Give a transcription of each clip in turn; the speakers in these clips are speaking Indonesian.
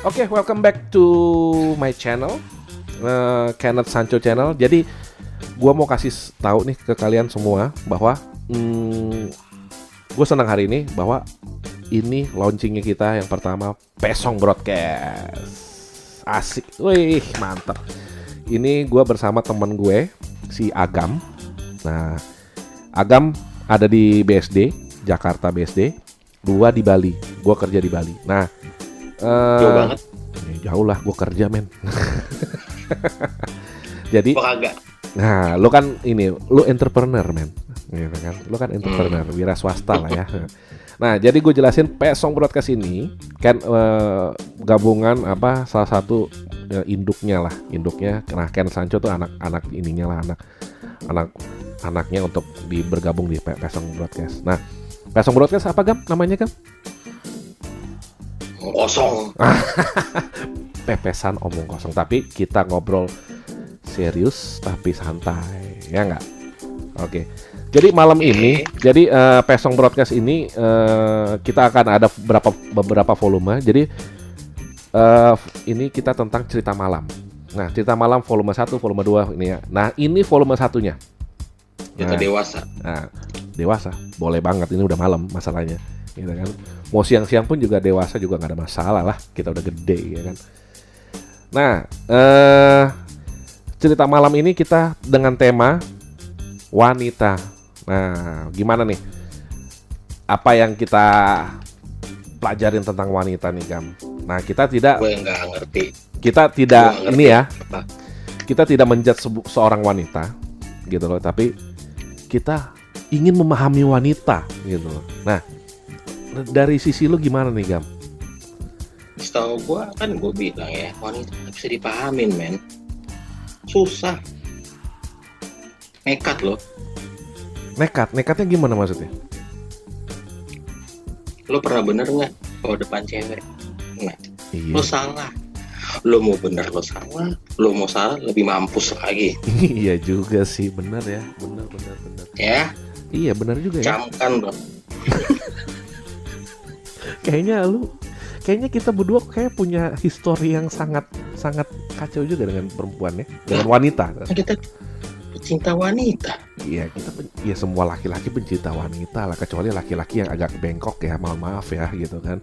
Oke, welcome back to my channel, Kenneth Sancho Channel. Jadi, gua mau kasih tahu nih ke kalian semua bahwa gue senang hari ini bahwa ini launchingnya kita yang pertama, Pesong Broadcast. Asik, wih mantap. Ini gue bersama teman gue si Agam. Nah, Agam ada di BSD, Jakarta BSD. Gua di Bali, gue kerja di Bali. Nah, jauh banget. Jauh lah, gue kerja men. Jadi, kagak. Nah, lu kan ini, lu entrepreneur men, gitu kan? Lu kan entrepreneur, wira swasta lah ya. Nah, jadi gue jelasin Pesong Broadcast ini kan gabungan apa? Salah satu induknya. Nah, Ken Sancho tuh anak ininya lah, anaknya untuk bergabung di Pesong Broadcast. Nah, Pesong Broadcast apa Gam? Namanya Gam? Kosong. Pepesan omong kosong, tapi kita ngobrol serius tapi santai, ya nggak? Oke. Jadi malam ini, jadi Pesong Broadcast ini kita akan ada beberapa volume. Jadi ini kita tentang cerita malam. Nah, cerita malam volume 1, volume 2 ini ya. Nah, ini volume satunya. Kita dewasa. Nah, dewasa. Boleh banget, ini udah malam masalahnya. Gitu kan. Mau siang-siang pun juga dewasa juga nggak ada masalah lah. Kita udah gede ya kan. Nah, cerita malam ini kita dengan tema wanita. Nah, gimana nih? Apa yang kita pelajarin tentang wanita nih, Gam? Nah, kita tidak. Gue nggak ngerti. Kita tidak ini ya. Kita tidak menjudge seorang wanita, gitu loh. Tapi kita ingin memahami wanita, gitu loh. Nah, dari sisi lu gimana nih, Gam? Setahu gue kan gue bilang ya, wanita nggak bisa dipahamin, men. Susah. Nekat loh. Nekatnya gimana maksudnya? Lo pernah bener nggak kalau depan cewek? Nah, Iya. lo salah. Lo mau bener lo salah. Lo mau salah lebih mampus lagi. Iya juga sih, benar ya, benar. Ya. Iya benar juga ya. Camkan bro. Kayaknya kita berdua kayak punya histori yang sangat kacau juga dengan perempuan ya, dengan wanita. Kita pecinta wanita. Iya, ya semua laki-laki pencinta wanita lah, kecuali laki-laki yang agak bengkok ya, mohon maaf ya gitu kan,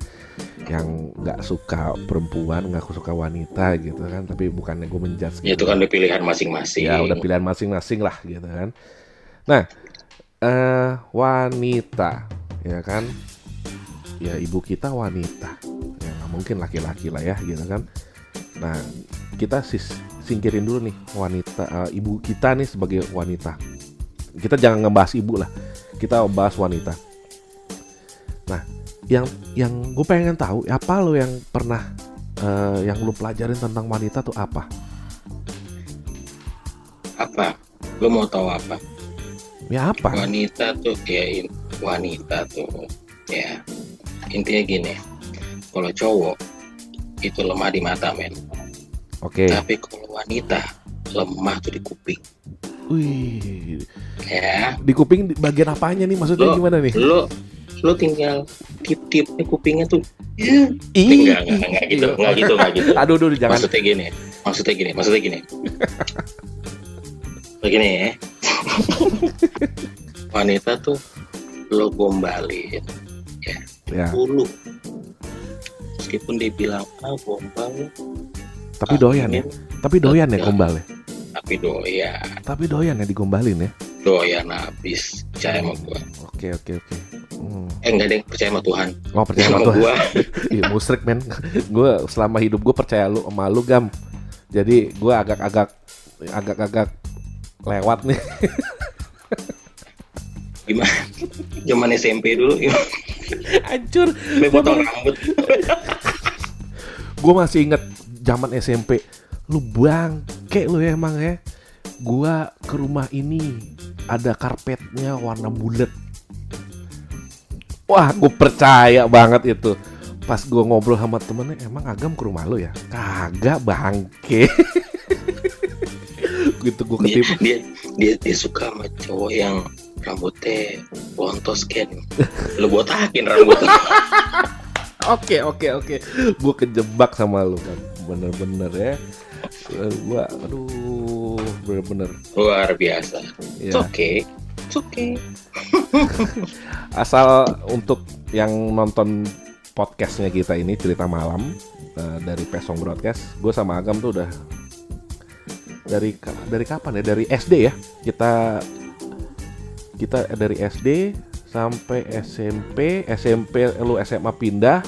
yang nggak suka perempuan, nggak suka wanita gitu kan. Tapi bukannya gue menjudge. Ya, itu kan udah pilihan masing-masing. Ya udah pilihan masing-masing lah gitu kan. Nah, wanita ya kan, ya ibu kita wanita, ya nggak mungkin laki-laki lah ya gitu kan. Nah, kita singkirin dulu nih wanita, ibu kita nih sebagai wanita. Kita jangan ngebahas ibu lah, kita bahas wanita. Nah, yang gue pengen tahu, apa lo yang pernah yang lo pelajarin tentang wanita tuh apa? Apa? Lo mau tahu apa? Ya apa? Wanita tuh ya intinya gini, kalau cowok itu lemah di mata, men. Oke. Tapi kalau wanita lemah tuh di kuping. Wih. Ya. Di kuping bagian apanya nih, maksudnya gimana nih? Lo tinggal tip-tipnya kupingnya tuh. Enggak gitu. Aduh, jangan. Maksudnya gini. Begini ya. Wanita tuh lo gombalin ya. Dulu. Meskipun dia bilang gombal. Tapi doyan ya. Tapi doyan ya gombalnya. Tapi doyan ya digombalin ya. Doyan habis, percaya sama gua. Oke. Enggak ada yang percaya sama Tuhan. Oh, percaya sama Tuhan. Iya, musrik men. Gue selama hidup gue percaya sama lu Gam. Jadi gue agak lewat nih. Gimana? Zaman SMP dulu. Hancur. Potong rambut. Gue masih inget zaman SMP. Lu bangke lu ya emang ya. Gue ke rumah ini ada karpetnya warna bulat. Wah, gue percaya banget itu. Pas gue ngobrol sama temennya, emang Agam ke rumah lu ya? Kagak, bangke. Gitu gue ketipu. Dia suka sama cowok yang rambutnya bontos kan. Lu botakin rambutnya. Oke. Gue kejebak sama lu kan. Bener-bener ya. Gua aduh bener-bener Luar biasa. It's ya. okay. It's okay. Asal untuk yang nonton podcastnya kita ini cerita malam dari Pesong Broadcast, gue sama Agam tuh udah dari kapan ya? Dari SD ya. Kita dari SD sampai SMP lu SMA pindah.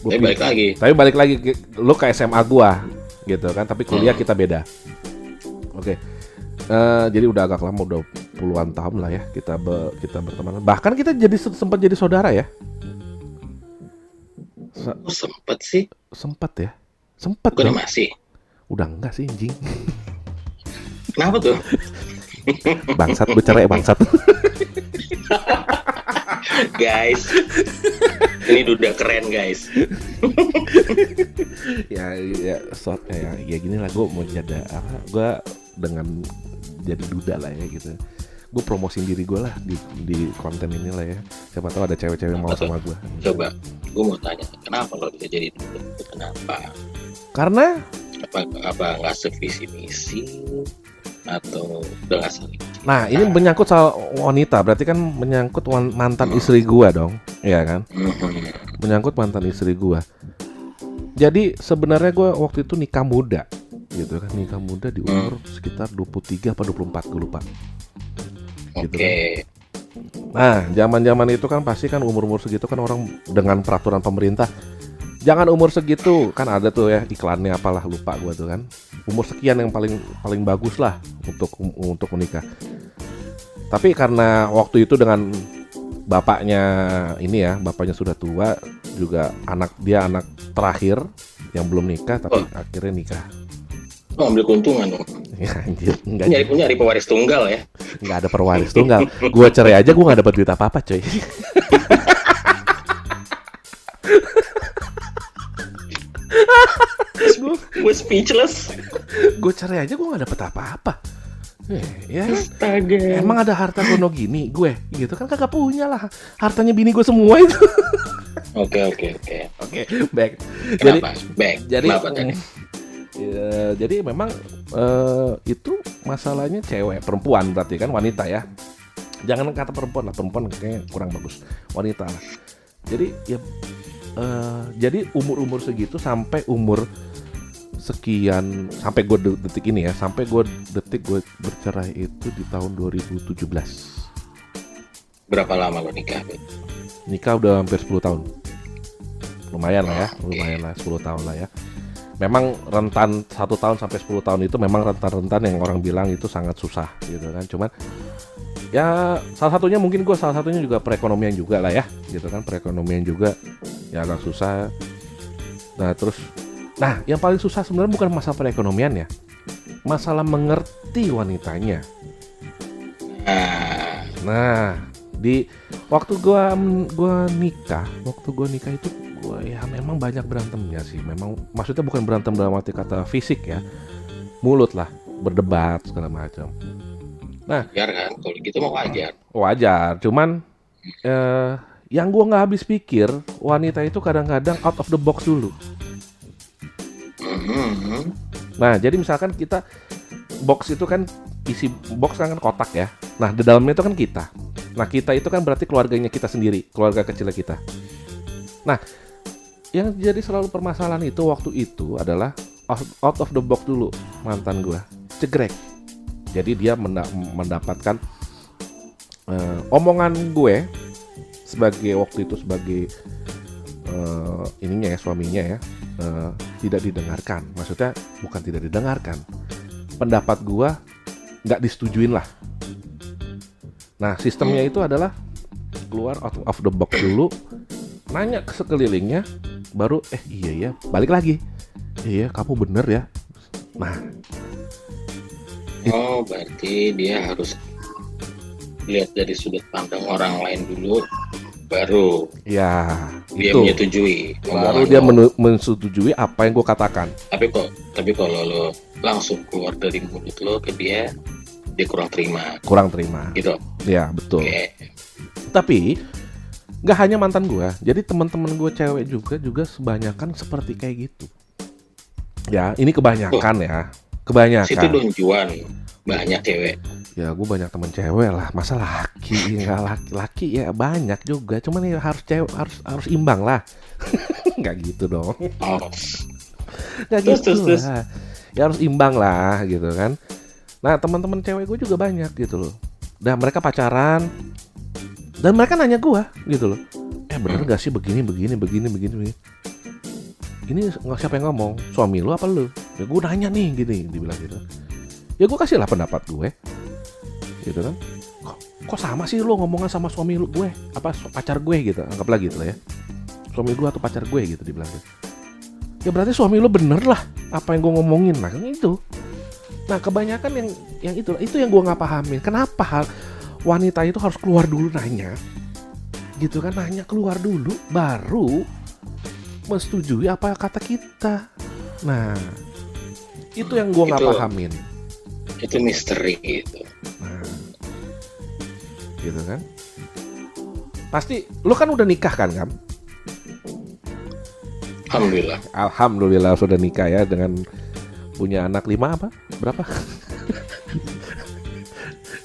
Tapi balik lagi. Tapi balik lagi lu ke SMA gua gitu kan, tapi kuliah kita beda. Oke. Jadi udah agak lama, udah puluhan tahun lah ya kita berteman. Bahkan kita sempat jadi saudara ya. Sempet sih. Sempet ya. Sempet. Bukan masih. Udah enggak sih anjing. Kenapa tuh? Bangsat, bercerai bangsat. Guys, ini duda keren guys. ya gini lah, gue mau jadi apa? Gue dengan jadi duda lah ya gitu. Gue promosiin diri gue lah di konten ini lah ya. Siapa tahu ada cewek-cewek mau sama gue. Coba, gue mau tanya, kenapa lo bisa jadi duda? Kenapa? Karena apa nggak sevisi misi atau udah nggak saling? Nah, ini menyangkut soal wanita, berarti kan menyangkut mantan istri gua dong, iya kan? Menyangkut mantan istri gua. Jadi sebenarnya gua waktu itu nikah muda, gitu kan? Nikah muda di umur sekitar 23 atau 24, gue lupa. Gitu kan? Nah, zaman-zaman itu kan pasti kan umur-umur segitu kan orang dengan peraturan pemerintah, jangan umur segitu, kan ada tuh ya iklannya apalah, lupa gua tuh kan. Umur sekian yang paling bagus lah untuk menikah. Tapi karena waktu itu dengan bapaknya sudah tua, juga anak terakhir yang belum nikah tapi akhirnya nikah. Oh, ambil keuntungan dong. Ya anjir, nyari pewaris tunggal ya. Enggak ada pewaris tunggal. Gua cerai aja gua enggak dapat duit apa-apa, coy. Gue speechless. Gue cerai aja gue nggak dapet apa-apa. Ya, astaga. Emang ada harta gono gini gue, gitu kan kagak punya lah. Hartanya bini gue semua itu. Oke, back. Jadi memang itu masalahnya cewek, perempuan berarti kan, wanita ya. Jangan kata perempuan lah, perempuan kayaknya kurang bagus. Wanita lah. Jadi ya. Jadi umur segitu sampai umur sekian, sampai gue detik ini ya, sampai gue bercerai itu di tahun 2017. Berapa lama lo nikah? Nikah udah hampir 10 tahun. Lumayan lah ya, lumayan lah 10 tahun lah ya. Memang rentan 1 tahun sampai 10 tahun itu memang rentan-rentan yang orang bilang itu sangat susah gitu kan. Cuman ya salah satunya juga perekonomian juga lah ya, gitu kan, perekonomian juga ya agak susah. Nah yang paling susah sebenarnya bukan masalah perekonomian ya, masalah mengerti wanitanya. Nah di waktu gua nikah itu gua ya memang banyak berantemnya sih. Memang maksudnya bukan berantem dalam arti kata fisik ya, mulut lah, berdebat segala macam. Nah, wajar kan, kalau gitu mah wajar. Wajar, cuman yang gue nggak habis pikir, wanita itu kadang-kadang out of the box dulu. Nah, jadi misalkan kita box itu kan isi box kan kotak ya. Nah, di dalamnya itu kan kita. Nah, kita itu kan berarti keluarganya kita sendiri, keluarga kecil kita. Nah, yang jadi selalu permasalahan itu waktu itu adalah out of the box dulu mantan gue, cegrek. Jadi dia mendapatkan omongan gue waktu itu sebagai suaminya ya, tidak didengarkan. Maksudnya bukan tidak didengarkan, pendapat gue nggak disetujuin lah. Nah sistemnya itu adalah keluar out of the box dulu, nanya ke sekelilingnya, baru iya ya balik lagi, iya kamu bener ya. Nah berarti dia harus lihat dari sudut pandang orang lain dulu, baru ya dia itu menyetujui. Baru dia menyetujui apa yang gue katakan. Tapi kalau lo langsung keluar dari mulut lo ke dia kurang terima. Gitu. Ya betul. Okay. Tapi Nggak hanya mantan gue, jadi teman-teman gue cewek juga sebanyakan seperti kayak gitu. Ya, ini kebanyakan ya, Situ kebanyakan. Don Juan banyak cewek. Ya, gue banyak teman cewek lah, masa laki nggak laki ya banyak juga, cuman ya harus cewek harus imbang lah, nggak gitu dong, Oh, nggak terus gitu terus terus. lah, ya harus imbang lah gitu kan. Nah, teman-teman cewek gue juga banyak gitu loh, dan mereka pacaran, dan mereka nanya gue gitu loh, bener gak sih begini. Ini siapa yang ngomong? Suami lu apa lu? Ya gue nanya nih gini, dibilang gitu. Ya gue kasih lah pendapat gue, gitu kan. Kok sama sih lu ngomongan sama suami lu gue? Apa pacar gue gitu? Anggaplah gitu lah ya. Suami gue atau pacar gue gitu dibilang gitu. Ya berarti suami lu bener lah apa yang gue ngomongin, makanya itu. Nah kebanyakan yang itu yang gue nggak pahamin. Kenapa wanita itu harus keluar dulu nanya, gitu kan? Nanya keluar dulu, baru menyetujui apa kata kita. Nah, itu yang gue nggak Itu- pahamin. Itu misteri itu. Nah, gitu kan? Pasti, lu kan udah nikah kan, Kam? Alhamdulillah. Alhamdulillah sudah nikah ya dengan punya anak 5 apa? Berapa?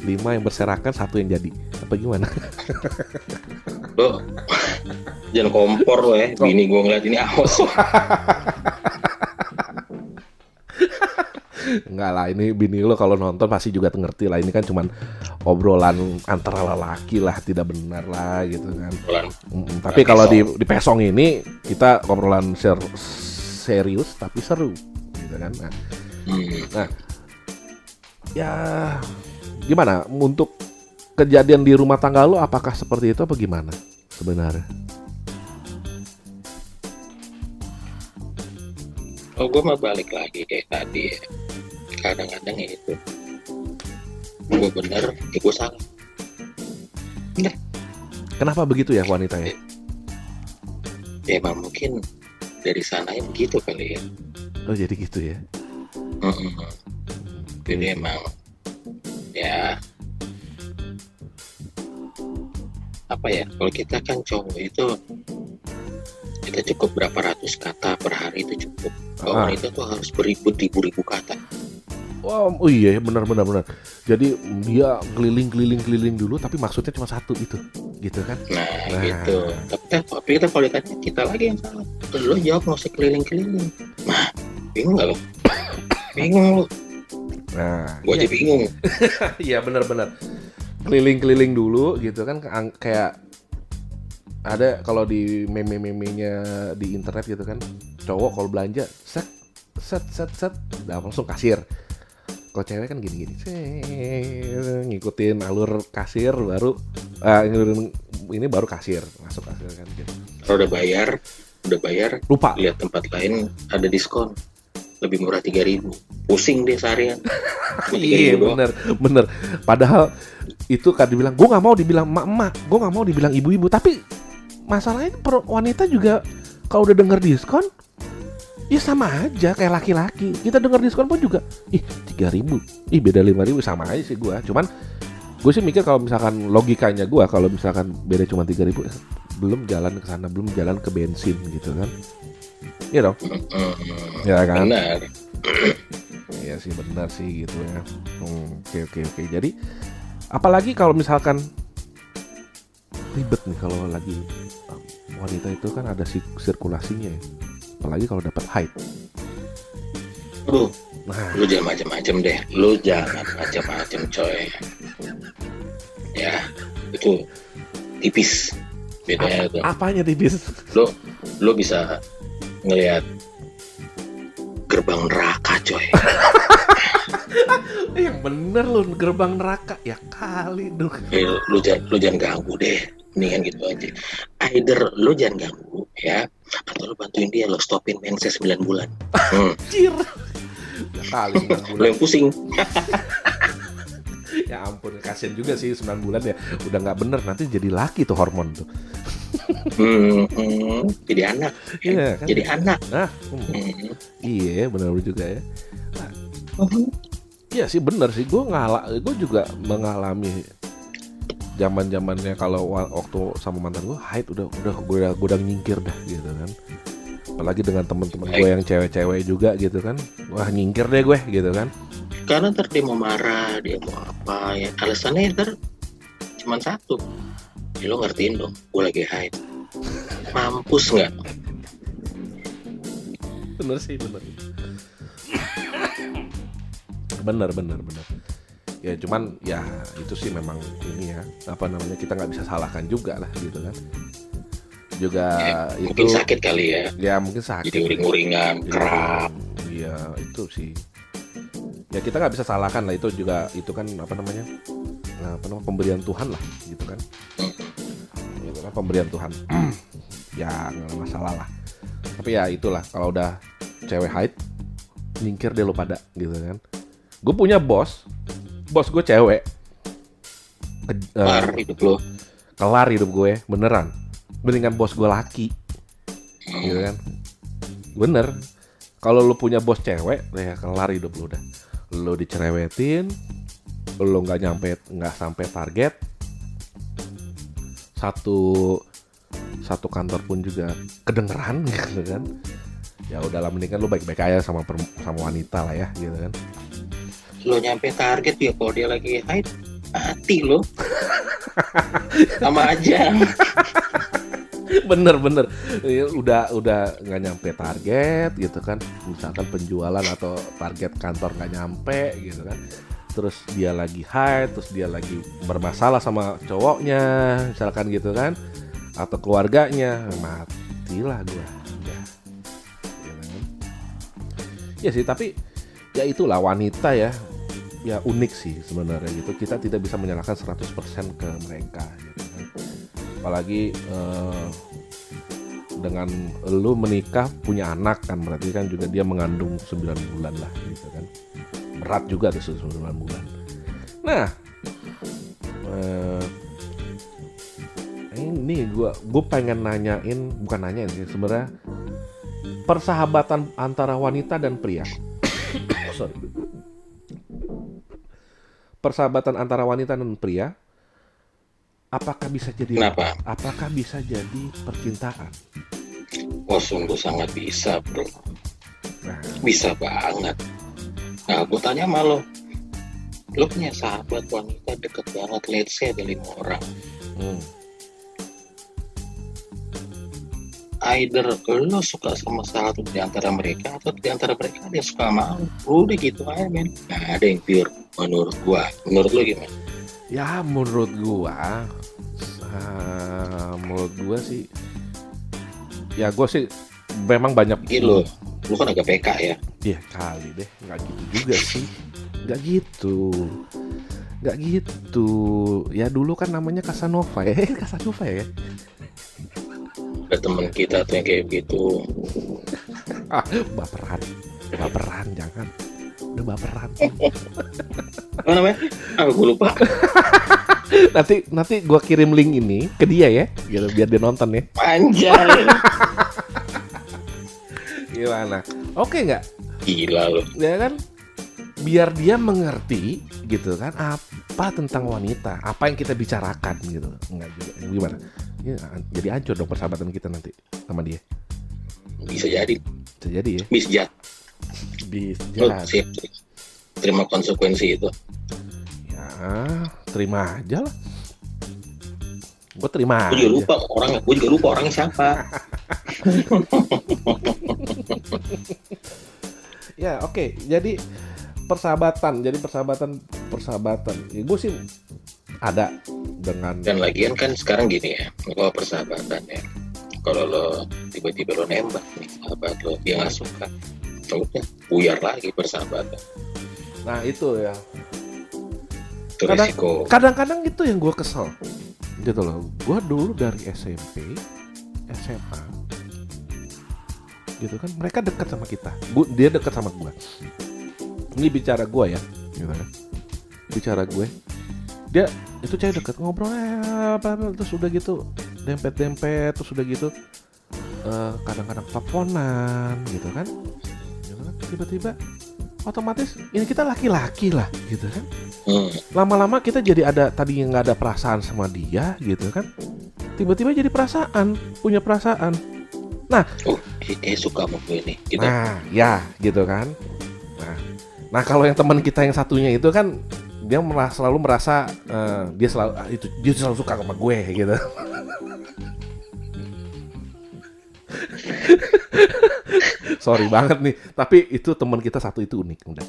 5 yang berserakan, 1 yang jadi. Apa gimana? Lo jangan kompor lo ya. Bini gue ngeliat ini awas. Enggak lah, ini bini lo kalau nonton pasti juga ngerti lah. Ini kan cuman obrolan antara lelaki lah, tidak benar lah gitu kan. Tapi kalau di Pesong ini kita obrolan serius tapi seru gitu kan. Nah, ya gimana untuk kejadian di rumah tangga lo, apakah seperti itu apa gimana sebenarnya? Oh, gue mah balik lagi kayak tadi ya. Kadang-kadang ya itu gue bener, ya gue salah. Kenapa begitu ya wanita ya? Ya emang mungkin dari sananya begitu kali ya. Oh jadi gitu ya? Jadi emang ya apa ya, kalau kita kan cowok itu kita cukup berapa ratus kata per hari itu cukup. Kalau wanita tuh harus beribu-ribu kata. Wow, oh iya benar. Jadi dia keliling dulu, tapi maksudnya cuma satu itu, gitu kan? Nah. Gitu. Tapi kita kalau ditanya kita lagi yang salah. Terus lo jawab nggak usah keliling-keliling. Nah, bingung nggak lo? Bingung lo. Nah, Gue aja bingung. Iya benar. Keliling dulu, gitu kan? Kayak ada kalau di meme-memenya di internet gitu kan, cowok kalau belanja set, udah langsung kasir. Kalau cewek kan gini, ngikutin alur kasir baru ini baru kasir, masuk kasir kan gitu. Kalau udah bayar Lupa. lihat tempat lain ada diskon lebih murah 3.000, pusing deh seharian. Iya bener. Padahal itu kan dibilang, gue nggak mau dibilang emak-emak, gue nggak mau dibilang ibu-ibu, tapi masalahnya wanita juga kalau udah denger diskon, ya sama aja kayak laki-laki. Kita denger diskon pun juga, 3.000, beda 5.000, sama aja sih gue. Cuman gue sih mikir kalau misalkan logikanya gue, kalau misalkan beda cuma 3.000, belum jalan ke sana, belum jalan ke bensin gitu kan. Iya dong. Ya kan? Benar. Iya sih benar sih gitu ya. Oke. Jadi apalagi kalau misalkan ribet nih kalau lagi wanita itu kan ada sirkulasinya ya. Apalagi kalau dapat haid. Aduh, lu jangan macam-macam deh. Lu jangan macam-macam coy. Ya, itu tipis. Bedanya itu. Apanya tipis? Lu bisa ngelihat gerbang neraka coy. Yang bener lu, gerbang neraka ya kali dong. Lu jangan ganggu deh. Mendingan gitu aja. Either lu jangan ganggu ya, atau lu bantuin dia, lu stopin menses 9 bulan. Anjir. Ya kali 9 bulan. Lu yang pusing. Ya ampun, kasian juga sih 9 bulan ya. Udah gak bener, nanti jadi laki tuh hormon tuh. Jadi anak. Iya, kan? Jadi anak. Nah, iya benar juga ya. Iya sih bener sih, gue juga mengalami Zaman-zamannya kalau waktu sama mantan gue haid gue udah nyingkir dah gitu kan. Apalagi dengan teman-teman gue yang cewek-cewek juga gitu kan. Wah, nyingkir deh gue gitu kan. Karena ntar dia mau marah, dia mau apa ya, alasannya ntar cuma satu. Ya lo ngertiin dong, gue lagi haid. Mampus nggak? Bener sih, bener. Ya cuman ya itu sih memang ini ya, apa namanya, kita nggak bisa salahkan juga lah gitu kan. Juga Ya, itu mungkin sakit kali ya. Ya mungkin sakit. Jadi uring-uringan, kerap. Iya itu sih. Ya kita nggak bisa salahkan lah, itu juga itu kan apa namanya pemberian Tuhan lah gitu kan. Itu kan pemberian Tuhan. Ya nggak ada masalah lah. Tapi ya itulah, kalau udah cewek haid, nyingkir deh lo pada gitu kan. Gue punya bos gue cewek. Kelar hidup lo. Kelar hidup gue, beneran. Mendingan bos gue laki, gitu kan. Bener. Kalau lo punya bos cewek, ya kelar hidup lo udah. Lo dicerewetin, lo nggak sampai target. Satu kantor pun juga kedengeran gitu kan. Ya udahlah, mendingan lo baik-baik aja sama wanita lah ya gitu kan. Lo nyampe target ya, kalau dia lagi haid mati lo. Sama aja. Bener udah nggak nyampe target gitu kan, misalkan penjualan atau target kantor nggak nyampe gitu kan, terus dia lagi haid, terus dia lagi bermasalah sama cowoknya misalkan gitu kan, atau keluarganya, matilah gua ya, ya sih. Tapi ya itulah wanita ya unik sih sebenarnya gitu. Kita tidak bisa menyalahkan 100% ke mereka gitu kan. Apalagi dengan lu menikah punya anak kan, berarti kan juga dia mengandung 9 bulan lah gitu kan. Berat juga tuh 9 bulan. Nah, ini gue pengen bukan nanyain sih sebenarnya, persahabatan antara wanita dan pria. Sorry. Persahabatan antara wanita dan pria, apakah bisa jadi? Kenapa? Apakah bisa jadi percintaan? Oh, sungguh sangat bisa, bro. Nah, Bisa banget. Nah, gue tanya sama lo punya sahabat wanita deket banget, let's say ada 5 orang. Either lo suka sama salah satu di antara mereka, atau di antara mereka ada yang suka sama lo. Udah gitu aja, men. Nah, ada yang pure menurut gua. Menurut lo gimana? ya menurut gua sih, ya gua sih memang banyak. Lo kan agak PK ya. Iya kali deh, nggak gitu juga sih, nggak gitu. Ya dulu kan namanya Casanova ya, Casanova ya. Ada teman kita tuh yang kayak gitu. Baperan jangan, udah baperan. Apa namanya? Gue lupa. nanti gua kirim link ini ke dia ya, gitu biar dia nonton ya. Anjay. Gimana? Oke nggak? Gila lo. Ya kan? Biar dia mengerti gitu kan, apa tentang wanita, apa yang kita bicarakan gitu. Enggak juga. Gimana? Ya, jadi hancur dong persahabatan kita nanti sama dia. Bisa jadi ya. Bisa. Lo siap terima konsekuensi itu. Ya, terima aja lah. Gue terima Gue juga lupa orangnya siapa. Ya oke. Jadi persahabatan. Ya, gue sih ada dengan. Dan lagian kan sekarang gini ya, kalau persahabatan ya, kalau lo tiba-tiba lo nembak nih sahabat lo, dia nggak suka, udah buyar lagi persahabatan. Nah itu ya. Itu resiko. Kadang-kadang itu yang gue kesel gitu loh. Gue dulu dari SMP, SMA gitu kan, mereka dekat sama kita, dia dekat sama gue. Ini bicara gue ya gitu kan. Bicara gue, dia itu cewek deket, ngobrol terus udah gitu dempet terus udah gitu kadang-kadang teleponan gitu kan, tiba-tiba otomatis ini kita laki-laki lah gitu kan. Lama-lama kita jadi ada, tadi yang nggak ada perasaan sama dia gitu kan, tiba-tiba jadi punya perasaan. Nah, kayak suka sama gue nih gitu. Nah, ya gitu kan. Nah kalau yang teman kita yang satunya itu kan dia selalu merasa dia selalu suka sama gue gitu. Sorry banget nih, tapi itu teman kita satu itu unik udah.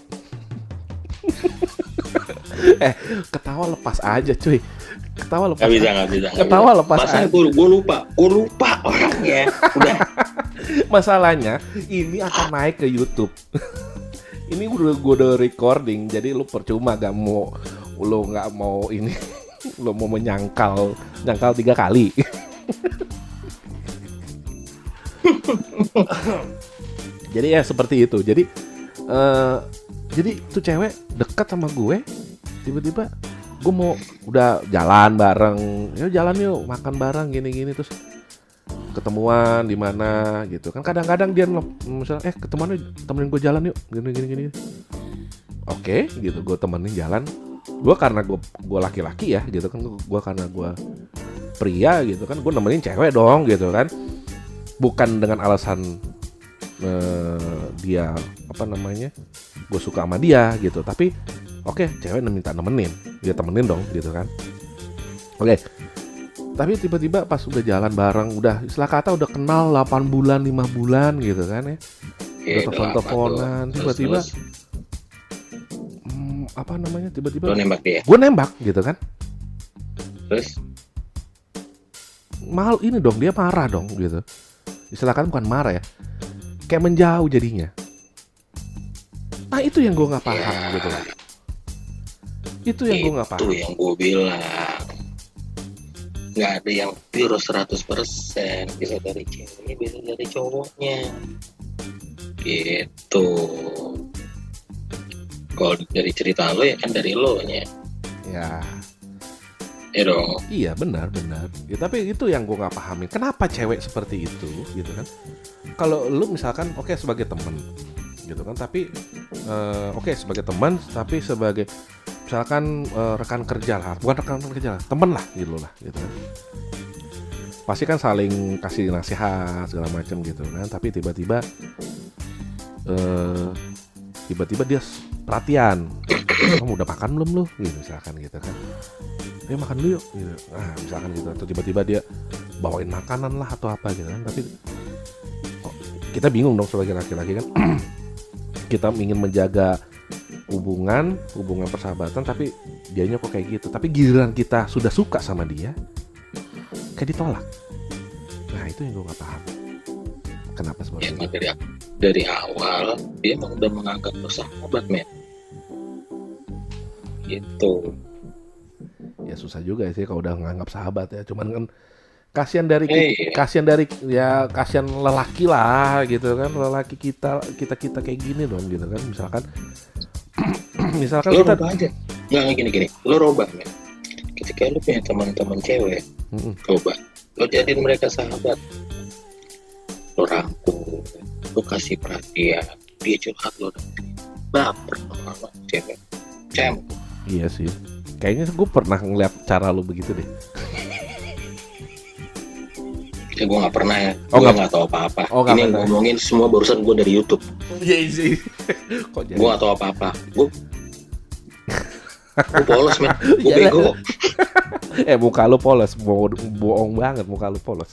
Ketawa lepas aja cuy. Ketawa lepas. Gak bisa. Ketawa lepas aja. Masa gue lupa orangnya. Udah. Masalahnya ini akan naik ke YouTube. Ini gue udah recording, jadi lu percuma nggak mau ini, lu mau menyangkal 3 kali. Jadi ya seperti itu. Jadi tuh cewek dekat sama gue, tiba-tiba gue mau udah jalan bareng, jalan yuk makan bareng gini-gini, terus ketemuan di mana gitu kan. Kadang-kadang dia misalnya temenin gue jalan yuk gini. Oke, gitu, gue temenin jalan. Gue karena gue laki-laki ya gitu kan, gue karena gue pria gitu kan, gue nemenin cewek dong gitu kan. Bukan dengan alasan dia gue suka sama dia gitu, tapi cewek minta nemenin, dia temenin dong gitu kan. Tapi tiba-tiba pas udah jalan bareng, udah istilah kata udah kenal 8 bulan, 5 bulan gitu kan ya. Udah telepon-teleponan, tiba-tiba tiba-tiba lo nembak dia? Gue nembak gitu kan. Terus? Dia marah dong gitu. Istilah kata bukan marah ya, kayak menjauh jadinya. Nah itu yang gue gak paham gitu. Itu yang gue gak paham. Itu yang gue bilang, nggak ada yang pure 100%, bisa dari ceweknya, bisa dari cowoknya gitu. Kalau dari cerita lo ya kan dari lo nya ya dong. Iya benar ya, tapi itu yang gue nggak pahamin, kenapa cewek seperti itu gitu kan. Kalau lu misalkan sebagai teman gitu kan, tapi sebagai teman, tapi sebagai misalkan rekan kerja lah, bukan rekan kerja lah, temen lah gitu kan. Pasti kan saling kasih nasihat segala macam gitu kan. Tapi tiba-tiba dia perhatian, kamu udah makan belum lu gitu misalkan gitu kan. Makan dulu yuk gitu. Nah misalkan gitu, atau tiba-tiba dia bawain makanan lah atau apa gitu kan. Tapi kita bingung dong sebagai laki-laki kan. Kita ingin menjaga hubungan persahabatan, tapi dianya kok kayak gitu. Tapi giliran kita sudah suka sama dia, kayak ditolak. Nah itu yang gue gak paham, kenapa seperti itu. Dari awal dia emang udah menganggap lo sahabat, men. Gitu. Ya susah juga sih kalau udah menganggap sahabat ya. Cuman kan kasihan lelaki lah gitu kan. Lelaki kita kayak gini dong gitu kan. Misalkan lo kita robah aja. Nggak gini. Lo robah, men. Ketika lo punya teman-teman cewek, coba lo jadiin mereka sahabat. Lo rangkul, lo kasih perhatian, dia curhat lo baper sama cewek. Iya sih. Kayaknya gue pernah ngeliat cara lo begitu deh. Ya gue gak pernah ya. Gue gak tahu apa-apa. Ini yang ngomongin semua barusan gue dari YouTube. Iya sih. Gue gak tahu apa-apa. Gue polos, men. Gue bego. Muka lu polos. Bohong banget muka lu polos.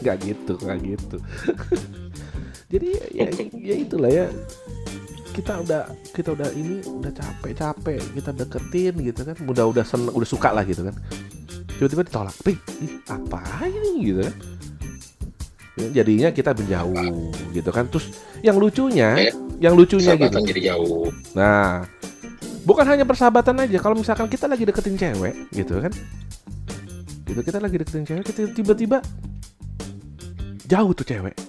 Gak gitu. Jadi ya itulah ya. Kita udah capek kita deketin gitu kan, udah seneng, udah suka lah gitu kan, tiba-tiba ditolak. Apa ini gitu kan, jadinya kita menjauh gitu kan. Terus yang lucunya gitu, jadi jauh. Nah bukan hanya persahabatan aja, kalau misalkan kita lagi deketin cewek gitu kan, kita tiba-tiba jauh tuh cewek,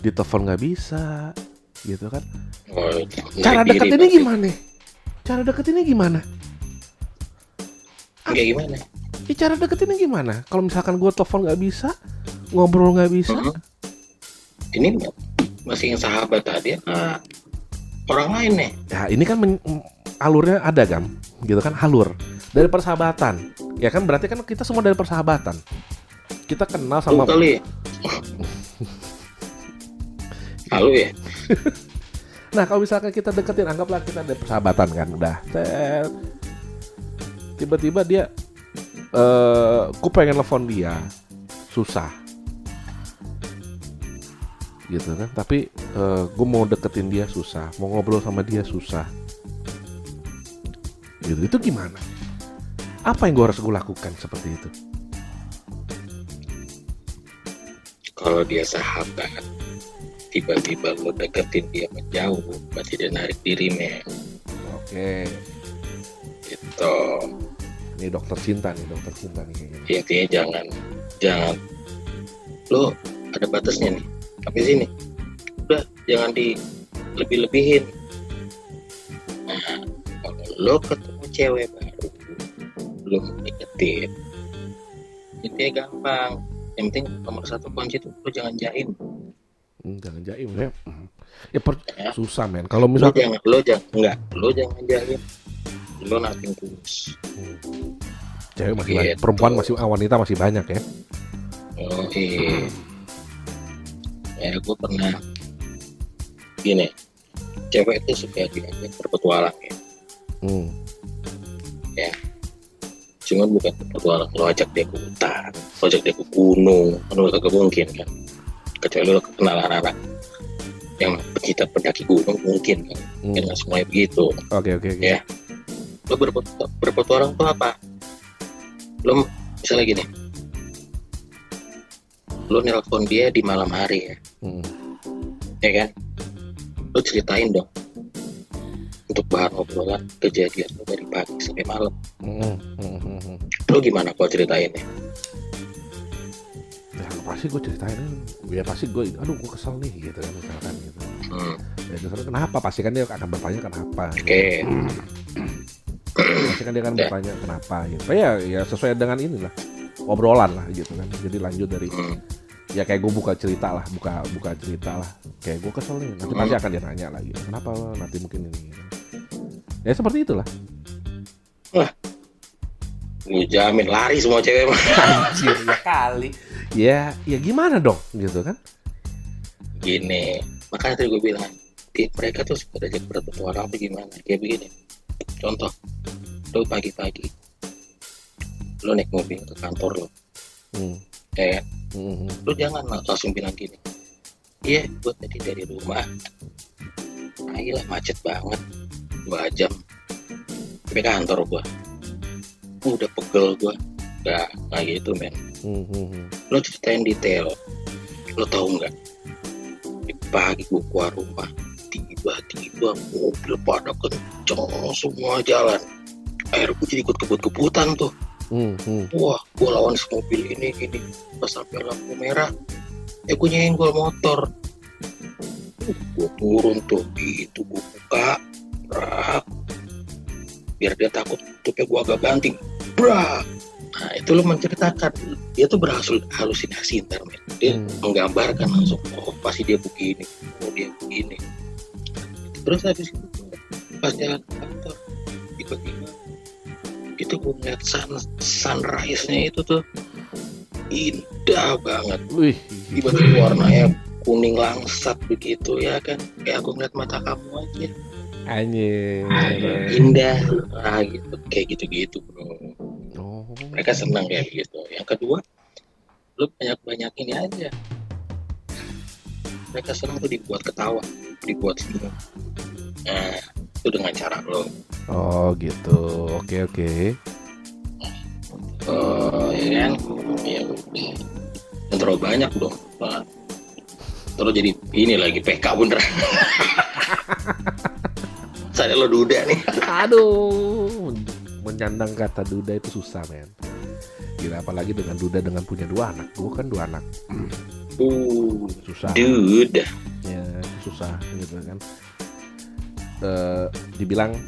ditelepon nggak bisa gitu kan. Cara deketinnya gimana? Cara deketinnya gimana? Kalau misalkan gue telepon nggak bisa, ngobrol nggak bisa. Ini masih yang sahabat tadi orang lain nih. Ya ini kan alurnya ada kan, gitu kan, alur dari persahabatan. Ya kan berarti kan kita semua dari persahabatan. Kita kenal sama. Kali. Halo ya. Nah kalau misalkan kita deketin, anggaplah kita ada persahabatan kan, udah. Tiba-tiba dia, ku pengen telepon dia, susah. Gitu kan, tapi gue mau deketin dia susah, mau ngobrol sama dia susah. Gitu, itu gimana? Apa yang gue harus lakukan seperti itu? Kalau dia sahabat, tiba-tiba lo deketin dia menjauh, berarti dia narik diri, men. Oke. Gitu. Ini dokter cinta nih kayaknya. Intinya jangan. Lo ada batasnya nih. Sampai sini. Udah, jangan dilebih-lebihin. Nah, kalau lo ketemu cewek baru, belum deketin, intinya gampang. Yang penting nomor satu kunci itu lo jangan jaim. Jangan jaim ya. Susah men. Kalau misalnya lo jangan jaim. Lo nothing tulus. Cewek masih banyak, perempuan masih, wanita masih banyak ya. Oh iya. Ya gue pernah gini, cewek itu suka diajak berpetualang ya. Ya, cuman bukan berpetualang lo ajak dia ke hutan, lo ajak dia ke gunung, kan lo kagak mungkin kan. Kecuali lo kenal anak-anak yang pecinta pendaki gunung mungkin kan. Kan semuanya begitu. Oke. Ya, lo berpetualang tuh apa? Lo misalnya gini, lo nelpon dia di malam hari ya, ya kan? Lo ceritain dong untuk bahan obrolan kejadian lo dari pagi sampai malam. Lo gimana kalau ceritainnya? Ya pasti gue ceritain, ya pasti gue kesel nih gitu kan, misalkan gitu. Ya misalkan kenapa, pasti kan dia akan bertanya kenapa. Oke. Pasti kan dia akan bertanya kenapa gitu. Ya sesuai dengan inilah, obrolan lah gitu kan. Jadi lanjut dari ya kayak gue buka cerita lah, kayak gue kesel nih, nanti pasti akan dia nanya lagi kenapa, nanti mungkin ini gitu. Ya seperti itulah. Wah, gue jamin lari semua cewek mah. Anjir ya kali. Ya gimana dong gitu kan. Gini, makanya tadi gue bilang mereka tuh suka ajak berpetualang tuh gimana, kayak begini. Contoh, lo pagi-pagi lo naik mobil ke kantor lo, ya kan? Lo jangan langsung bilang gini, iya gue tadi dari rumah, ayolah macet banget 2 jam sampai kantor gue, udah pegel gue. Nggak gitu men. Lo ceritain detail. Lo tahu nggak, di pagi gue keluar rumah, tiba-tiba mobil pada kenceng semua jalan, akhirnya gue jadi ikut kebut-kebutan tuh. Wah, gue lawan mobil ini pas sampai lampu merah, gue nyenggol motor. Gue turun tuh, itu gue buka, biar dia takut, tutupnya gue agak banting, Nah itu lo menceritakan, dia tuh berhalusinasi ntar men. Dia menggambarkan langsung, oh pasti dia begini, oh dia begini. Terus habis itu pas jalan ke kantor, tiba-tiba itu gue ngeliat sunrise-nya itu tuh indah banget. Tiba-tiba warnanya kuning langsat begitu ya kan, kayak aku ngeliat mata kamu aja. Anjir. Indah, gitu, kayak gitu-gitu bro. Mereka senang kayak gitu. Yang kedua, lu banyak ini aja. Mereka senang tuh dibuat ketawa, dibuat senyum. Nah, itu dengan cara lo. Oh gitu, oke. Ya kan, ya yang terlalu banyak dong. Terus jadi ini lagi PK bener. Saya lo duda nih. Aduh, menyandang kata duda itu susah men. Gila, apalagi dengan duda dengan punya 2 anak. Gue kan 2 anak. Susah. Duda. Ya susah gitu kan. Dibilang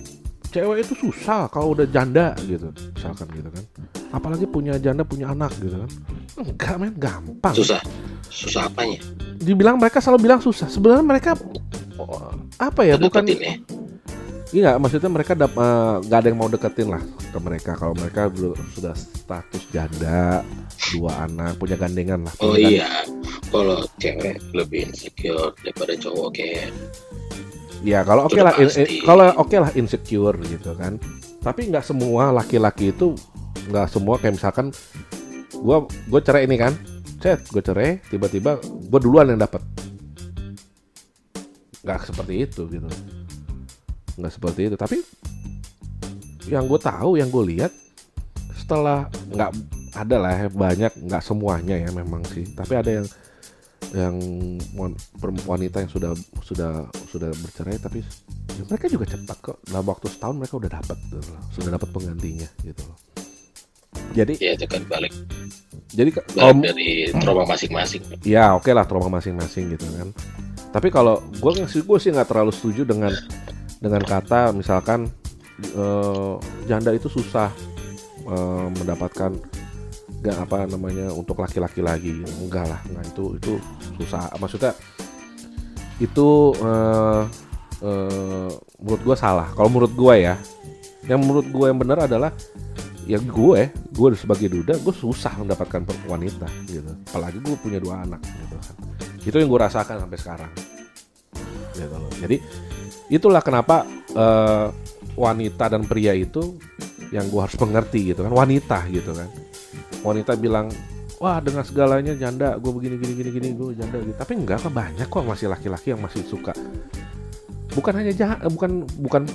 cewek itu susah kalau udah janda gitu, misalkan gitu kan. Apalagi punya janda punya anak gitu kan. Enggak men, gampang. Susah apanya? Dibilang, mereka selalu bilang susah. Sebenarnya mereka apa ya, bukan deketin ya. iya, maksudnya mereka nggak ada yang mau deketin lah ke mereka kalau mereka sudah status janda, 2 anak, punya gandengan lah. Oh iya, kalau cewek lebih insecure daripada cowok kayak. Ya kalau oke lah, kalau oke lah insecure gitu kan. Tapi nggak semua laki-laki itu, nggak semua kayak misalkan gue cerai ini kan, gue cerai, tiba-tiba gue duluan yang dapat. Nggak seperti itu gitu. Nggak seperti itu. Tapi yang gue tahu, yang gue lihat setelah, nggak ada lah ya, banyak, nggak semuanya ya memang sih. Tapi ada yang wanita yang sudah bercerai, tapi ya mereka juga cepat kok. Dalam waktu setahun mereka udah dapat, sudah dapat penggantinya gitu loh. Jadi ya itu kan balik dari trauma masing-masing. Ya oke lah, trauma masing-masing gitu kan. Tapi kalau gue sih nggak terlalu setuju dengan kata misalkan janda itu susah mendapatkan untuk laki-laki lagi. Enggak lah, itu susah. Maksudnya itu menurut gue salah. Kalau menurut gue ya, yang menurut gue yang benar adalah ya gue sebagai duda, gue susah mendapatkan wanita gitu. Apalagi gue punya 2 anak gitu kan. Itu yang gue rasakan sampai sekarang gitu loh. Jadi itulah kenapa wanita dan pria itu yang gue harus mengerti gitu kan. Wanita gitu kan, wanita bilang, wah dengan segalanya janda, gue begini gue janda gitu. Tapi enggak, kok banyak kok masih laki-laki yang masih suka. Bukan hanya bukan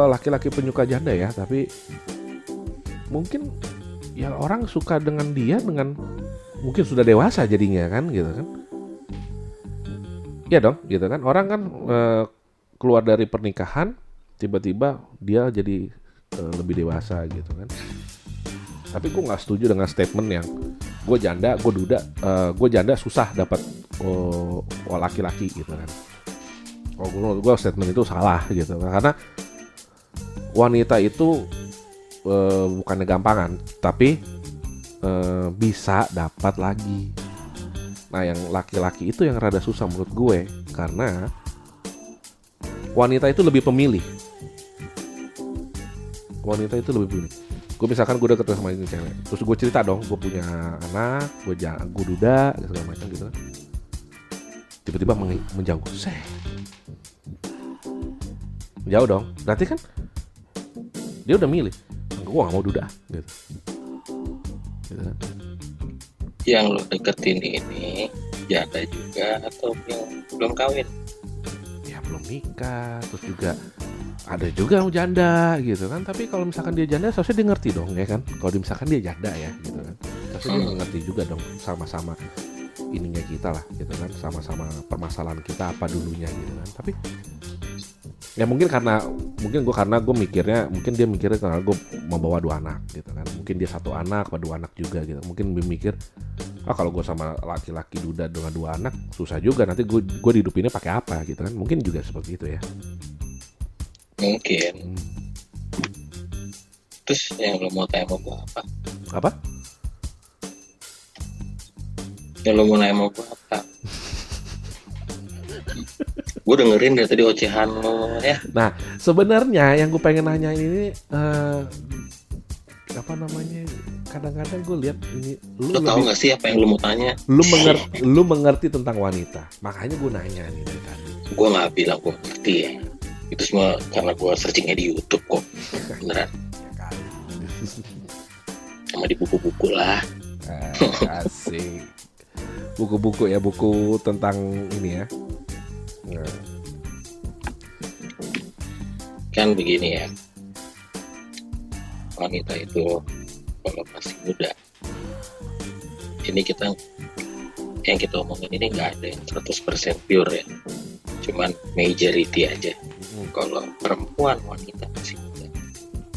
laki-laki penyuka janda ya, tapi mungkin ya orang suka dengan dia dengan mungkin sudah dewasa jadinya kan gitu kan. Iya dong gitu kan. Orang kan keluar dari pernikahan tiba-tiba dia jadi lebih dewasa gitu kan. Tapi gue nggak setuju dengan statement yang gue janda, gue duda, gue janda susah dapat laki-laki gitu kan. Kalau menurut gue statement itu salah gitu kan. Karena wanita itu bukannya gampangan, tapi bisa dapat lagi. Nah yang laki-laki itu yang rada susah menurut gue, karena wanita itu lebih pemilih. Wanita itu lebih pemilih. Gue misalkan gue udah ketemu sama ini cewek, terus gue cerita dong, gue punya anak, gue duda, segala macam gitu kan. Tiba-tiba menjauh, menjauh dong. Berarti kan dia udah milih, gue gak mau duda gitu kan. Yang lo deketin ini janda juga atau yang belum kawin? Ya belum nikah, terus juga ada juga yang janda gitu kan. Tapi kalau misalkan dia janda, seharusnya dia ngerti dong ya kan. Kalau misalkan dia janda ya gitu kan, seharusnya dia ngerti juga dong, sama-sama ininya kita lah gitu kan, sama-sama permasalahan kita apa dulunya gitu kan. Tapi ya mungkin gue mikirnya, mungkin dia mikirnya karena gue membawa 2 anak gitu kan. Mungkin dia 1 anak atau 2 anak juga gitu. Mungkin dia mikir, kalau gue sama laki-laki duda dengan 2 anak susah juga, nanti gue dihidupinnya pakai apa gitu kan. Mungkin juga seperti itu ya. Mungkin. Terus yang lo mau tanya mau gue apa? Apa? Yang lo mau nanya mau gue apa? Gue dengerin dari tadi ocehan lo ya. Nah sebenarnya yang gue pengen nanya ini kadang-kadang gue lihat ini, lo tahu nggak sih apa yang lo mau tanya? Lu mengerti tentang wanita, makanya gue nanya nih dari tadi. Gue nggak bilang gue ngerti ya, itu semua karena gue searchingnya di YouTube kok, beneran. Sama di buku-buku lah. Asik. Buku-buku ya, buku tentang ini ya. Kan begini ya, wanita itu kalau masih muda, ini yang kita omongin ini nggak ada yang 100% pure ya, cuman majority aja. Kalau perempuan wanita masih muda,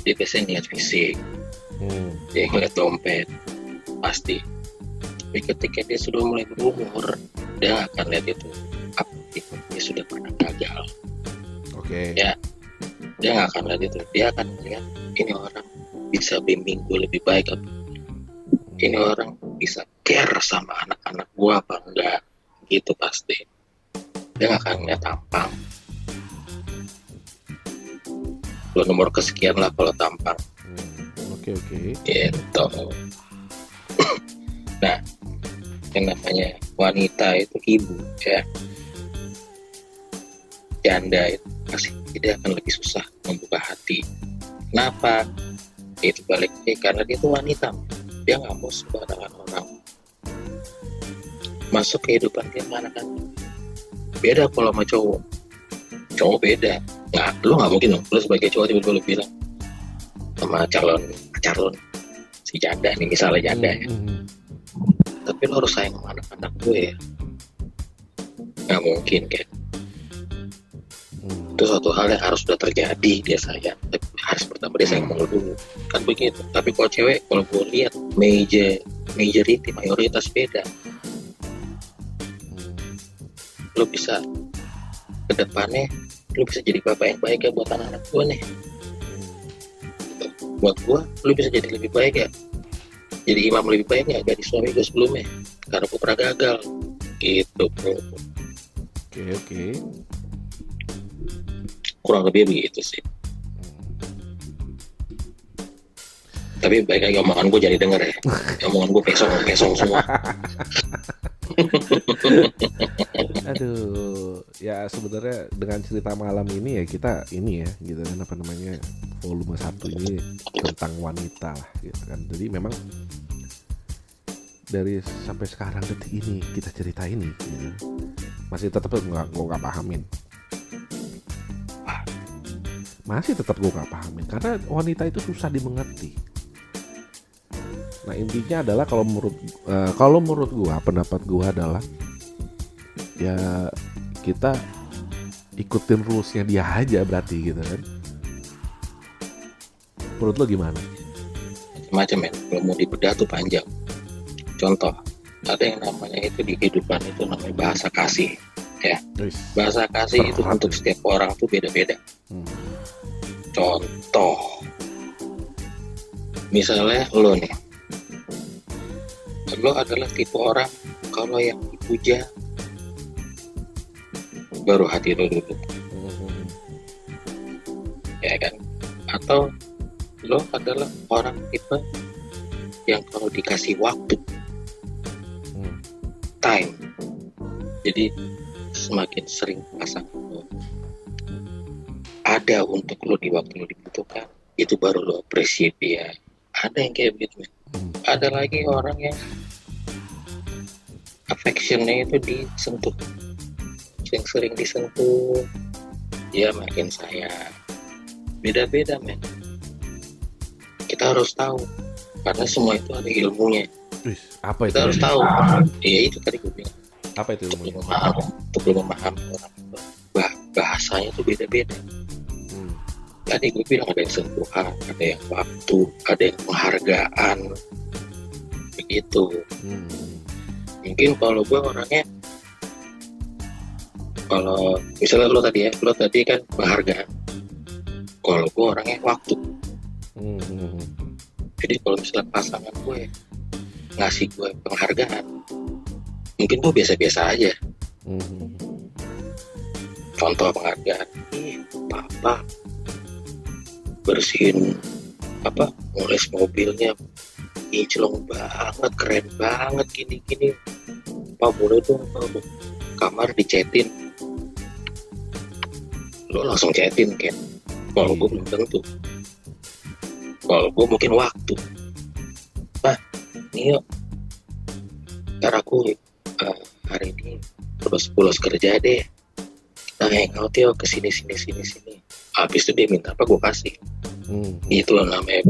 dia biasanya ngeliat fisik, dia ngeliat dompet pasti. Tapi ketika dia sudah mulai berumur, dia nggak akan lihat itu, apapun dia sudah pernah gagal. Oke. Ya, dia nggak akan lihat itu. Dia akan melihat ini orang bisa bimbing gue lebih baik apa, ini orang bisa care sama anak-anak gue apa enggak, gitu pasti. Dia nggak akan lihat tampang, lo nomor kesekian lah kalau tampang. Oke. Gitu. Nah, yang namanya wanita itu ibu ya, janda itu pasti dia akan lebih susah membuka hati. Kenapa? Itu balik lagi karena dia itu wanita, dia nggak mau sembarangan orang masuk kehidupan dia, mana kan. Beda kalau sama cowok beda. Nggak, lu nggak mungkin dong, lu sebagai cowok tiba-tiba lu bilang sama calon si janda nih, misalnya janda ya, tapi lo harus sayang sama anak-anak gue ya. Nggak mungkin kan. Itu suatu hal yang harus sudah terjadi, dia sayang, tapi harus pertama dia sayang sama lo dulu kan begitu. Tapi kalau cewek, kalau gue lihat mayoritas beda. Lo bisa ke depannya, lo bisa jadi bapak yang baik ya buat anak-anak gue nih. Buat gue, lo bisa jadi lebih baik ya, jadi imam lebih baik ya dari suami gue sebelumnya, karena gue pernah gagal gitu bro. Oke. Kurang lebih begitu sih. Tapi baik lagi omongan gue jadi denger ya. Omongan gue pesong semua. Aduh, ya sebenarnya dengan cerita malam ini ya kita ini ya gitu kan, apa namanya, volume 1 ini tentang wanita lah gitu kan. Jadi memang dari sampai sekarang detik ini kita cerita ini gitu, masih tetap gue nggak pahamin. Masih tetap gue nggak pahamin karena wanita itu susah dimengerti. Nah intinya adalah kalau menurut gue, pendapat gue adalah ya kita ikutin rulesnya dia aja berarti gitu kan. Menurut lo gimana? Macam ya, kalau mau dibedah tuh panjang. Contoh, ada yang namanya itu di kehidupan itu namanya bahasa kasih ya. Bahasa kasih itu untuk setiap orang tuh beda-beda. Contoh, misalnya lo nih, lo adalah tipe orang kalau yang dipuja baru hati lo duduk, ya kan? Atau lo adalah orang tipe yang kalau dikasih waktu, time, jadi semakin sering pasangan lo ada untuk lo di waktu lo dibutuhkan, itu baru lo appreciate dia. Ada yang kayak begitu. Ada lagi orang yang affectionnya itu disentuh, sering disentuh, dia makin sayang. Beda-beda men. Kita harus tahu, karena semua itu ada ilmunya. Apa itu? Kita harus tahu. Iya itu tadi gue bilang. Apa itu ilmunya? Untuk memahami orang itu, bahasanya itu beda-beda. Tadi gue bilang ada yang sentuhan, ada yang waktu, ada yang penghargaan, begitu. Mungkin kalau gue orangnya, kalau misalnya lo tadi kan penghargaan, kalau gue orangnya waktu. Jadi kalau misalnya pasangan gue ngasih gue penghargaan, mungkin gue biasa-biasa aja. Contoh penghargaan, papa bersihin ngoles mobilnya, kinclong banget, keren banget, gini-gini. Pak boleh dong kamar dicetin. Lo langsung cetin kan? Kalau gue belum tentu. Kalau gue mungkin waktu. Nah, nih yuk, ntar aku hari ini pulas kerja deh. Kita hangout yuk kesini. Habis itu dia minta apa gue kasih. Itu namanya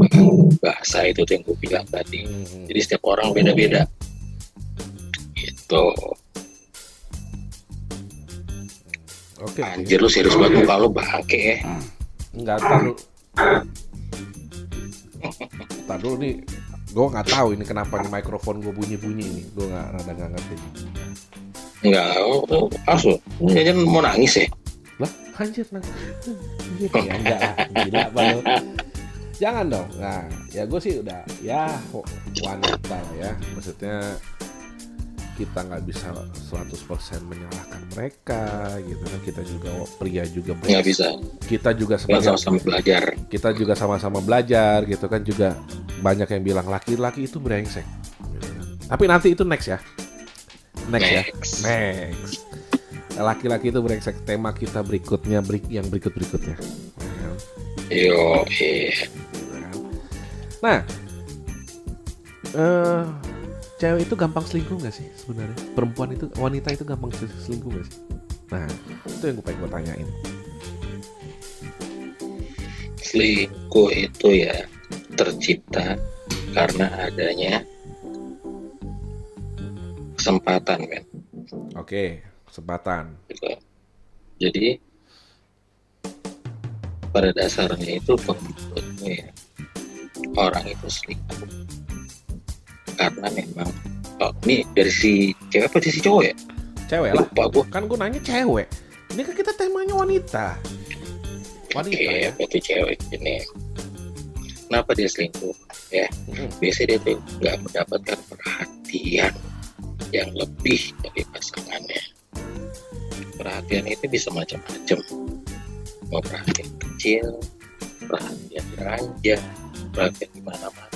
bahasa itu yang gue bilang tadi. Jadi setiap orang beda-beda. Gitu. Oke. Anjir lu serius banget kalau bangke. Enggak, tar dulu nih. Gue nggak tahu ini kenapa nih mikrofon gue bunyi ini. Gue rada nggak ngerti. Enggak, asal. Jangan mau nangis ya. Lah, anjir nangis. Ya enggak lah, gila baru. Jangan dong. Nah, ya gue sih udah ya wanita lah ya. Maksudnya kita nggak bisa 100% menyalahkan mereka gitu kan. Kita juga pria juga nggak bisa. Kita juga Kita sebagai sama-sama belajar. kita juga sama-sama belajar gitu kan. Juga banyak yang bilang laki-laki itu brengsek gitu kan. Tapi nanti itu next ya. Next. Laki-laki itu brengsek, tema kita berikutnya, yang berikutnya. Yo, Nah, cewek itu gampang selingkuh nggak sih sebenarnya? Perempuan itu, wanita itu gampang selingkuh nggak sih? Nah, itu yang gue tanyain. Selingkuh itu ya tercipta karena adanya kesempatan, men. Oke, kesempatan. Jadi pada dasarnya itu pembuatnya ya, orang itu selingkuh karena memang ini dari si cewek apa si cowok ya? Cewek lah. Lupa gue. Kan gue nanya cewek. Ini kan kita temanya wanita. Ya. Berarti cewek ini. Kenapa dia selingkuh? Ya, biasanya dia tuh nggak mendapatkan perhatian yang lebih dari pasangannya. Perhatian itu bisa macam-macam. Mau perhatian kecil, perhatian ranjang, perhatian di mana-mana.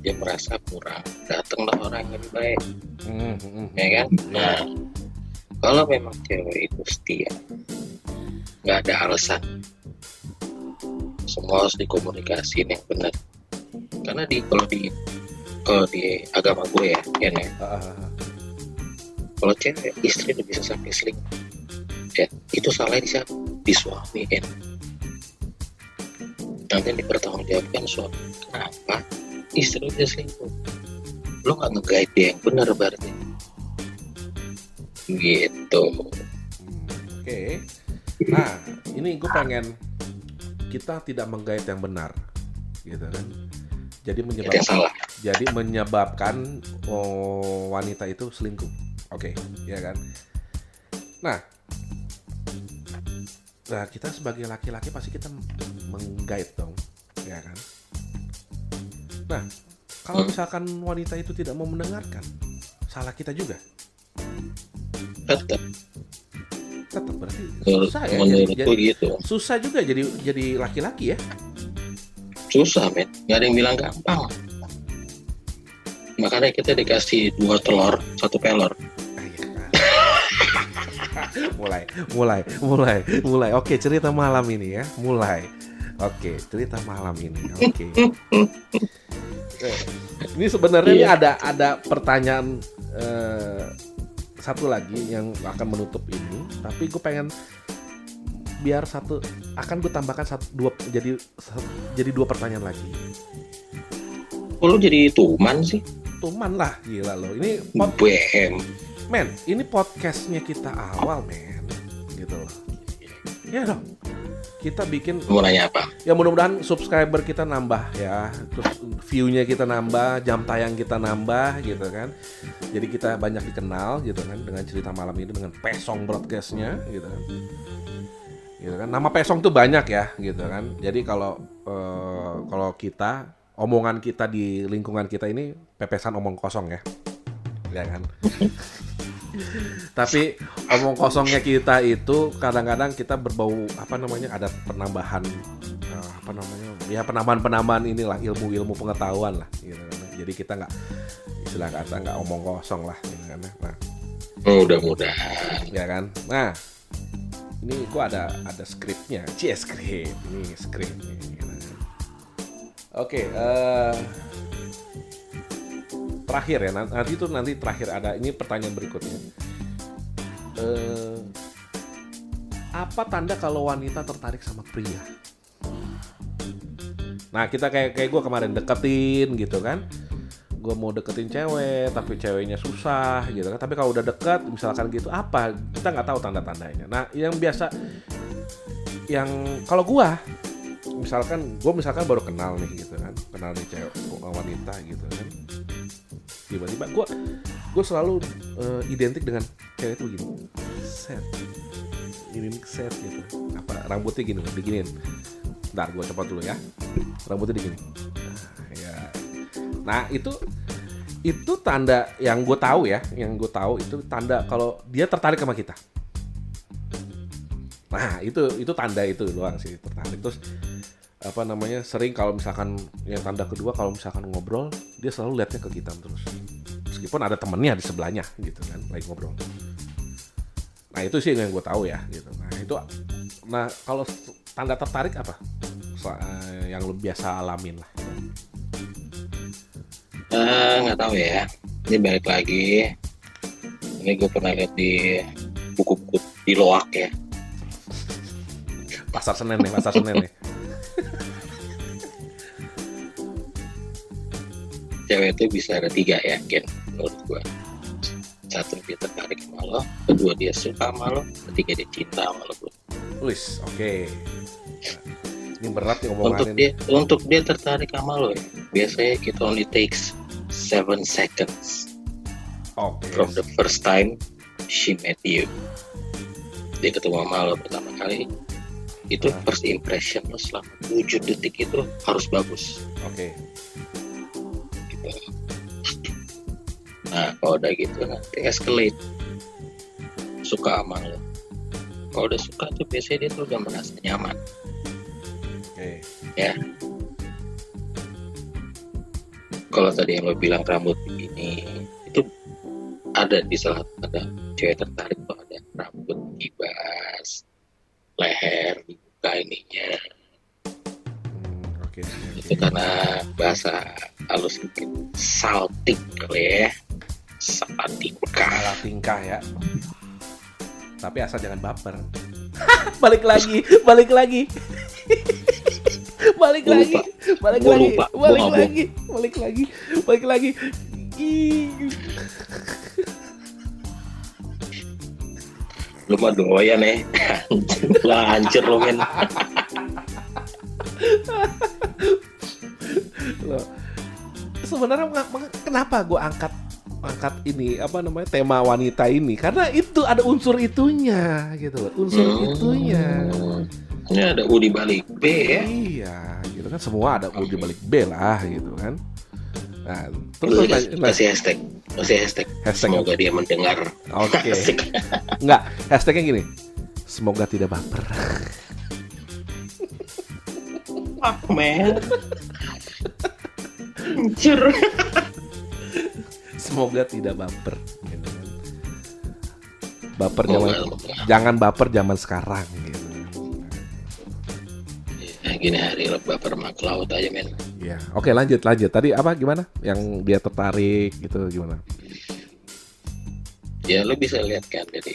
Dia merasa kurang, datanglah orang yang lebih baik, ya kan? Nah, kalau memang cewek itu setia, nggak ada alasan. Semua harus dikomunikasiin yang benar. Karena kalau di agama gue ya, kalau cewek istri udah bisa sampai selingkuh, ya itu salah di siapa? Di suami, kan? Nanti dipertanggungjawabkan suami. Kenapa? Istri udah selingkuh, lo nggak nge-guide dia yang benar berarti gitu. Oke. Nah, ini gue pengen kita tidak meng-guide yang benar gitu kan. Jadi menyebabkan wanita itu selingkuh. Oke, ya kan. Nah, kita sebagai laki-laki pasti kita meng-guide dong, ya kan. Nah, kalau misalkan wanita itu tidak mau mendengarkan, salah kita juga. Tetap berarti susah ya. Gitu. Susah juga jadi laki-laki ya. Susah, men. Nggak ada yang bilang gampang. Makanya kita dikasih 2 telur, 1 pelor. mulai. Oke, cerita malam ini ya. Oke, cerita malam ini. Oke. Ini sebenarnya ada pertanyaan satu lagi yang akan menutup ini, tapi gue pengen biar akan gue tambahkan jadi 2 pertanyaan lagi. Lo jadi tuman sih? Tuman lah, gila lo. Ini men, ini podcastnya kita awal, men, gitu loh. Ya dong. Kita bikin. Mau nanya apa? Ya mudah-mudahan subscriber kita nambah ya, terus view-nya kita nambah, jam tayang kita nambah gitu kan. Jadi kita banyak dikenal gitu kan dengan cerita malam ini, dengan Pesong broadcast-nya gitu kan. Gitu kan. Nama Pesong tuh banyak ya gitu kan. Jadi kalau kita omongan kita di lingkungan kita ini pepesan omong kosong ya. Ya kan. Tapi omong kosongnya kita itu kadang-kadang kita berbau ada penambahan penambahan inilah ilmu pengetahuan lah gitu kan. Jadi kita nggak omong kosong lah gitu kan. Nah, mudah-mudahan ya kan. Nah, ini gua ada skripnya. Skrip nih gitu. Oke, terakhir ya, nanti terakhir ada ini pertanyaan berikutnya. Apa tanda kalau wanita tertarik sama pria? Nah, kita kayak gue kemarin deketin gitu kan. Gue mau deketin cewek, tapi ceweknya susah gitu kan. Tapi kalau udah deket, misalkan gitu, apa? Kita nggak tahu tanda-tandanya. Nah, yang biasa, kalau gue misalkan baru kenal nih gitu kan, kenal nih cewek wanita gitu kan. Tiba-tiba gue selalu identik dengan cewek itu gini, set gitu, rambutnya gini, diginiin. Bentar, gue copot dulu ya, rambutnya digini. Nah itu Itu tanda yang gue tahu ya, itu tanda kalau dia tertarik sama kita. Nah itu tanda itu doang sih, tertarik. Terus apa namanya, sering kalau misalkan yang tanda kedua, kalau misalkan ngobrol dia selalu lihatnya ke kita terus, meskipun ada temennya di sebelahnya gitu kan lagi ngobrol. Nah itu sih yang gue tahu ya gitu. Nah kalau tanda tertarik apa yang lo biasa alamin lah? Nggak tahu ya, ini balik lagi, ini gue pernah lihat di buku-buku di Loak ya, Pasar Senen nih. Cewek itu bisa ada 3 ya, Ken, menurut gue. 1 dia tertarik sama lo, 2 dia suka sama lo, 3 dia cinta sama lo, bro. Wis, oke. Ini berat nih ngomongannya. Untuk dia tertarik sama lo ya, biasanya it only takes 7 seconds. From the first time she met you. Dia ketemu sama lo pertama kali, itu first impression lo selama 7 detik itu harus bagus. Oke. Gitu. Nah kalau udah gitu nanti escalate, suka sama lo. Kalau udah suka tuh biasanya dia tuh udah merasa nyaman. Oke. Ya. Kalau tadi yang lo bilang rambut begini, itu ada di salah ada cewek tertarik tuh ada rambut kibas, leher dibuka ininya. Oke. Itu karena bahasa halus mungkin salting kali ya, salah tingkah ya. Tapi asal jangan baper. balik lagi. balik lagi. Lu mah doyan ya. Lah hancur lu men. Sebenarnya kenapa gue angkat ini apa namanya tema wanita ini, karena itu ada unsur itunya gitu, itunya. Ini ada U di balik B ya. Iya, gitu kan, semua ada U di balik B lah gitu kan. Nah, terus kasih hashtag. Semoga dia mendengar. Oke. Enggak, hashtagnya gini. Semoga tidak baper. Men. Hancur. Semoga tidak baper gitu kan. Jangan baper zaman sekarang gitu. Ya, gini hari lo baper mak laut aja men. Ya, oke lanjut. Tadi apa gimana? Yang dia tertarik gitu gimana? Ya lo bisa lihat kan dari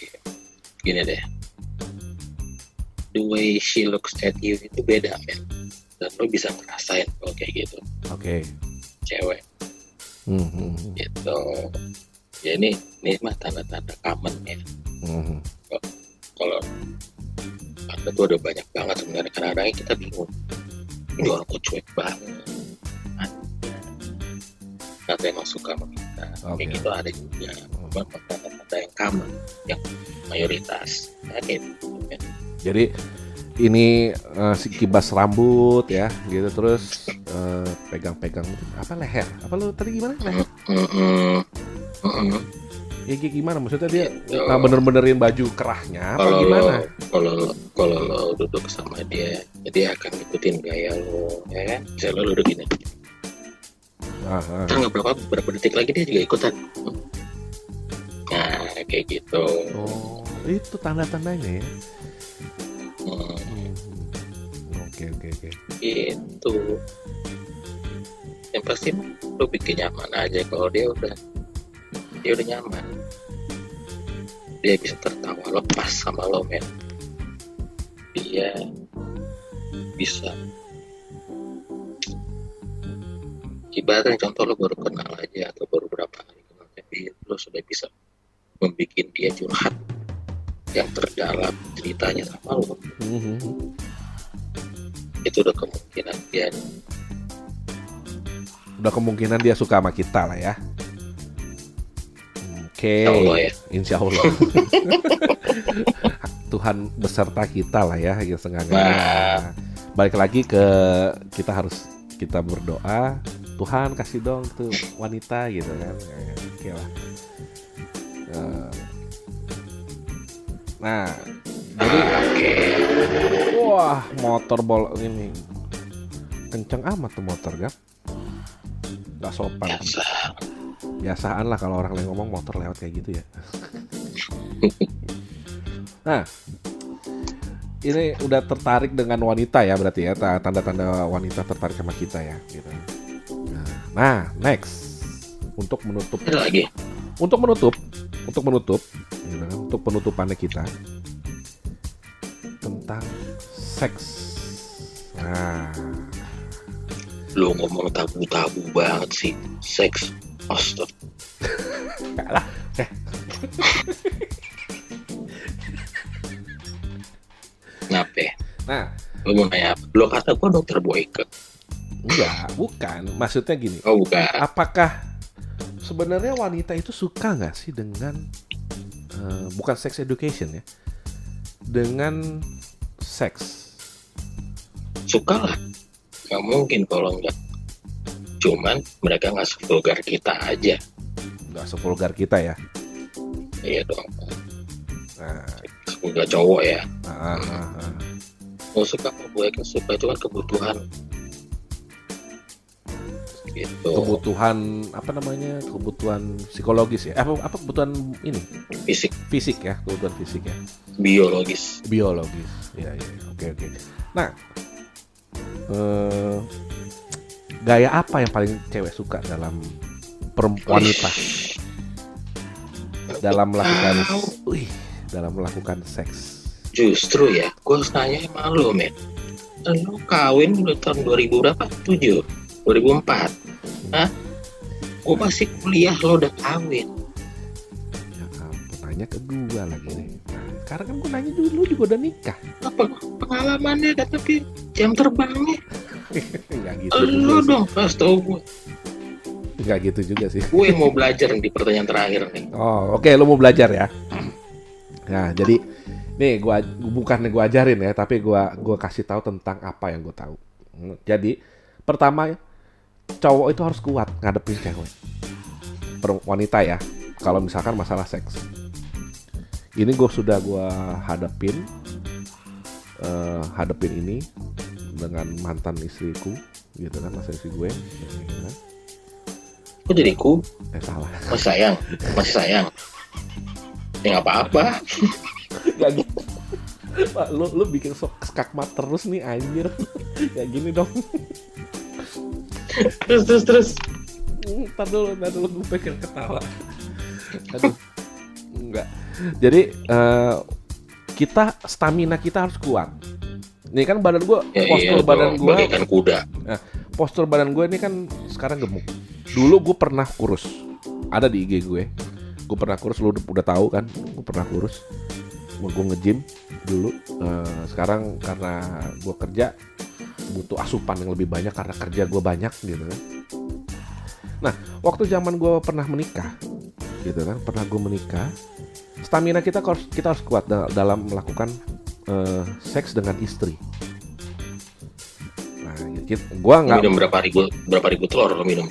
gini deh. The way she looks at you itu beda men. Dan lo bisa ngerasain kalau kayak gitu. Oke. Cewek. Gitu. Ya ini mah tanda-tanda common ya. Kalau ada tuh ada banyak banget sebenarnya, kadang-kadang kita bingung. Ini orang kok cuek banget. Kata emang suka sama kita. Kayak gitu ada juga. Tanda-tanda yang common, yang mayoritas. Nah, gitu. Jadi ini si kibas rambut ya gitu, terus pegang-pegang apa leher, apa lu tadi gimana leher? Ya gimana maksudnya dia bener-benerin baju kerahnya apa gimana? Kalau lo duduk sama dia akan ikutin gaya lo ya kan, misalnya lo duduk gini nggak berapa detik lagi dia juga ikutan. Nah kayak gitu. Oh itu tanda-tandanya ya. Oke. Itu yang pasti lo bikin nyaman aja. Kalau dia udah nyaman, dia bisa tertawa lepas sama lo men. Dia bisa ibaratnya contoh lo baru kenal aja atau baru berapa hari kenal, tapi lo sudah bisa membuat dia curhat yang terdalam ceritanya sama lo. Itu udah kemungkinan dia suka sama kita lah ya. Oke. Insya Allah. Tuhan beserta kita lah ya, seenggaknya. Balik lagi ke kita berdoa Tuhan kasih dong tuh wanita gitu kan. Oke lah. Nah, jadi wah motor bol ini kenceng amat tuh motor kan, nggak sopan. Biasaan lah kalau orang lain ngomong motor lewat kayak gitu ya. Nah, ini udah tertarik dengan wanita ya berarti ya, tanda-tanda wanita tertarik sama kita ya gitu. Nah, next untuk menutup lagi. Untuk menutup gitu kan, untuk penutupannya kita tentang seks. Nah, lu ngomong tabu-tabu banget sih, seks. Astaga. Kalah. Kenapa? Nah, lu mau nanya apa? Lu kata gua dokter Boyke. enggak, bukan. Maksudnya gini. Oh, bukan. Apakah sebenarnya wanita itu suka nggak sih dengan bukan sex education ya, dengan seks? Suka lah, nggak mungkin kalau nggak. Cuman mereka nggak sevulgar kita aja. Nggak sevulgar kita ya? Iya dong. Nah, Sevulgar cowok ya. Mau suka mau gue suka itu kan kebutuhan. Gitu. Kebutuhan apa namanya? Kebutuhan psikologis ya? Apa kebutuhan ini? Fisik ya, kebutuhan fisik ya. Biologis. Ya. Oke. Nah, gaya apa yang paling cewek suka dalam wanita dalam melakukan seks? Justru ya, gue nanya sama lo, men. Lo kawin udah tahun 2000 berapa? 7? 2004? Hah? Gue masih kuliah, lo udah kawin. Ya ampun, nanya kedua lagi nih. Nah, sekarang kan gue nanya dulu juga udah nikah. Apa pengalamannya dan tapi jam terbangnya? Enggak gitu. Lo dong, pas tau gue. Enggak gitu juga sih. Gue yang mau belajar di pertanyaan terakhir nih. Oh, oke, lo mau belajar ya. Nah, jadi nih bukannya gue ajarin ya, tapi gue kasih tahu tentang apa yang gue tahu. Jadi pertama, cowok itu harus kuat ngadepin cewek, wanita ya. Kalau misalkan masalah seks, ini gue hadapin ini dengan mantan istriku, gitu kan, mantan istri gue. Gitu kan. Kok jadi ku? Salah. Masih sayang. Ya nggak apa-apa. Gak gitu. Pak, lu bikin skakmat terus nih anjir. Kayak gini dong. Terus. Ntar dulu gue pengen ketawa. Aduh. Enggak. Jadi stamina kita harus kuat. Nih kan badan gue, postur badan gue bagaikan kuda. Nah, postur badan gue ini kan sekarang gemuk. Dulu gue pernah kurus. Ada di IG gue. Gue pernah kurus, lu udah tahu kan? Gue pernah kurus. Gue nge-gym dulu. Sekarang karena gue kerja butuh asupan yang lebih banyak karena kerja gue banyak gitu kan. Nah, waktu zaman gue pernah menikah, gitu kan, stamina kita harus kuat dalam melakukan seks dengan istri. Nah, gue nggak minum berapa ribu telur lo minum?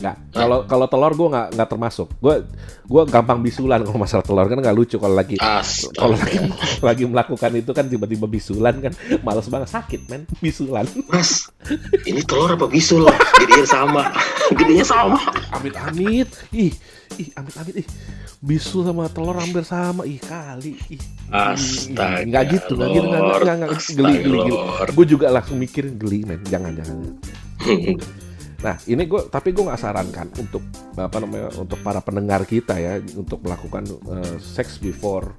Nggak. Kalau telur gue nggak termasuk. Gue gampang bisulan kalau masalah telur, kan nggak lucu kalau lagi melakukan itu kan tiba-tiba bisulan kan, males banget, sakit men bisulan. Mas, ini telur apa bisul? Gedenya sama. Amit-amit. Ih, amit-amit. Bisul sama telur hampir sama. Kali. Astaga. Nggak gitu. Geli. Gue juga langsung mikirin geli men. Jangan. Nah, ini gue nggak sarankan untuk untuk para pendengar kita ya untuk melakukan seks before.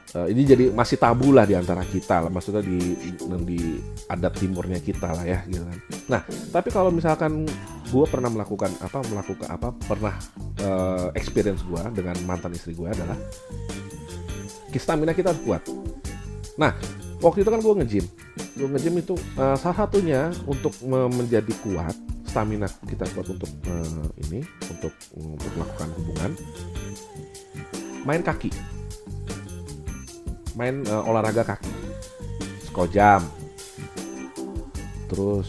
Ini jadi masih tabu lah di antara kita lah, maksudnya di adat timurnya kita lah ya gitu kan. Nah, tapi kalau misalkan gue pernah experience gue dengan mantan istri gue adalah stamina kita harus kuat. Nah, waktu itu kan gue nge-gym itu salah satunya untuk menjadi kuat, stamina kita kuat untuk untuk melakukan hubungan, main olahraga kaki, sekojam, terus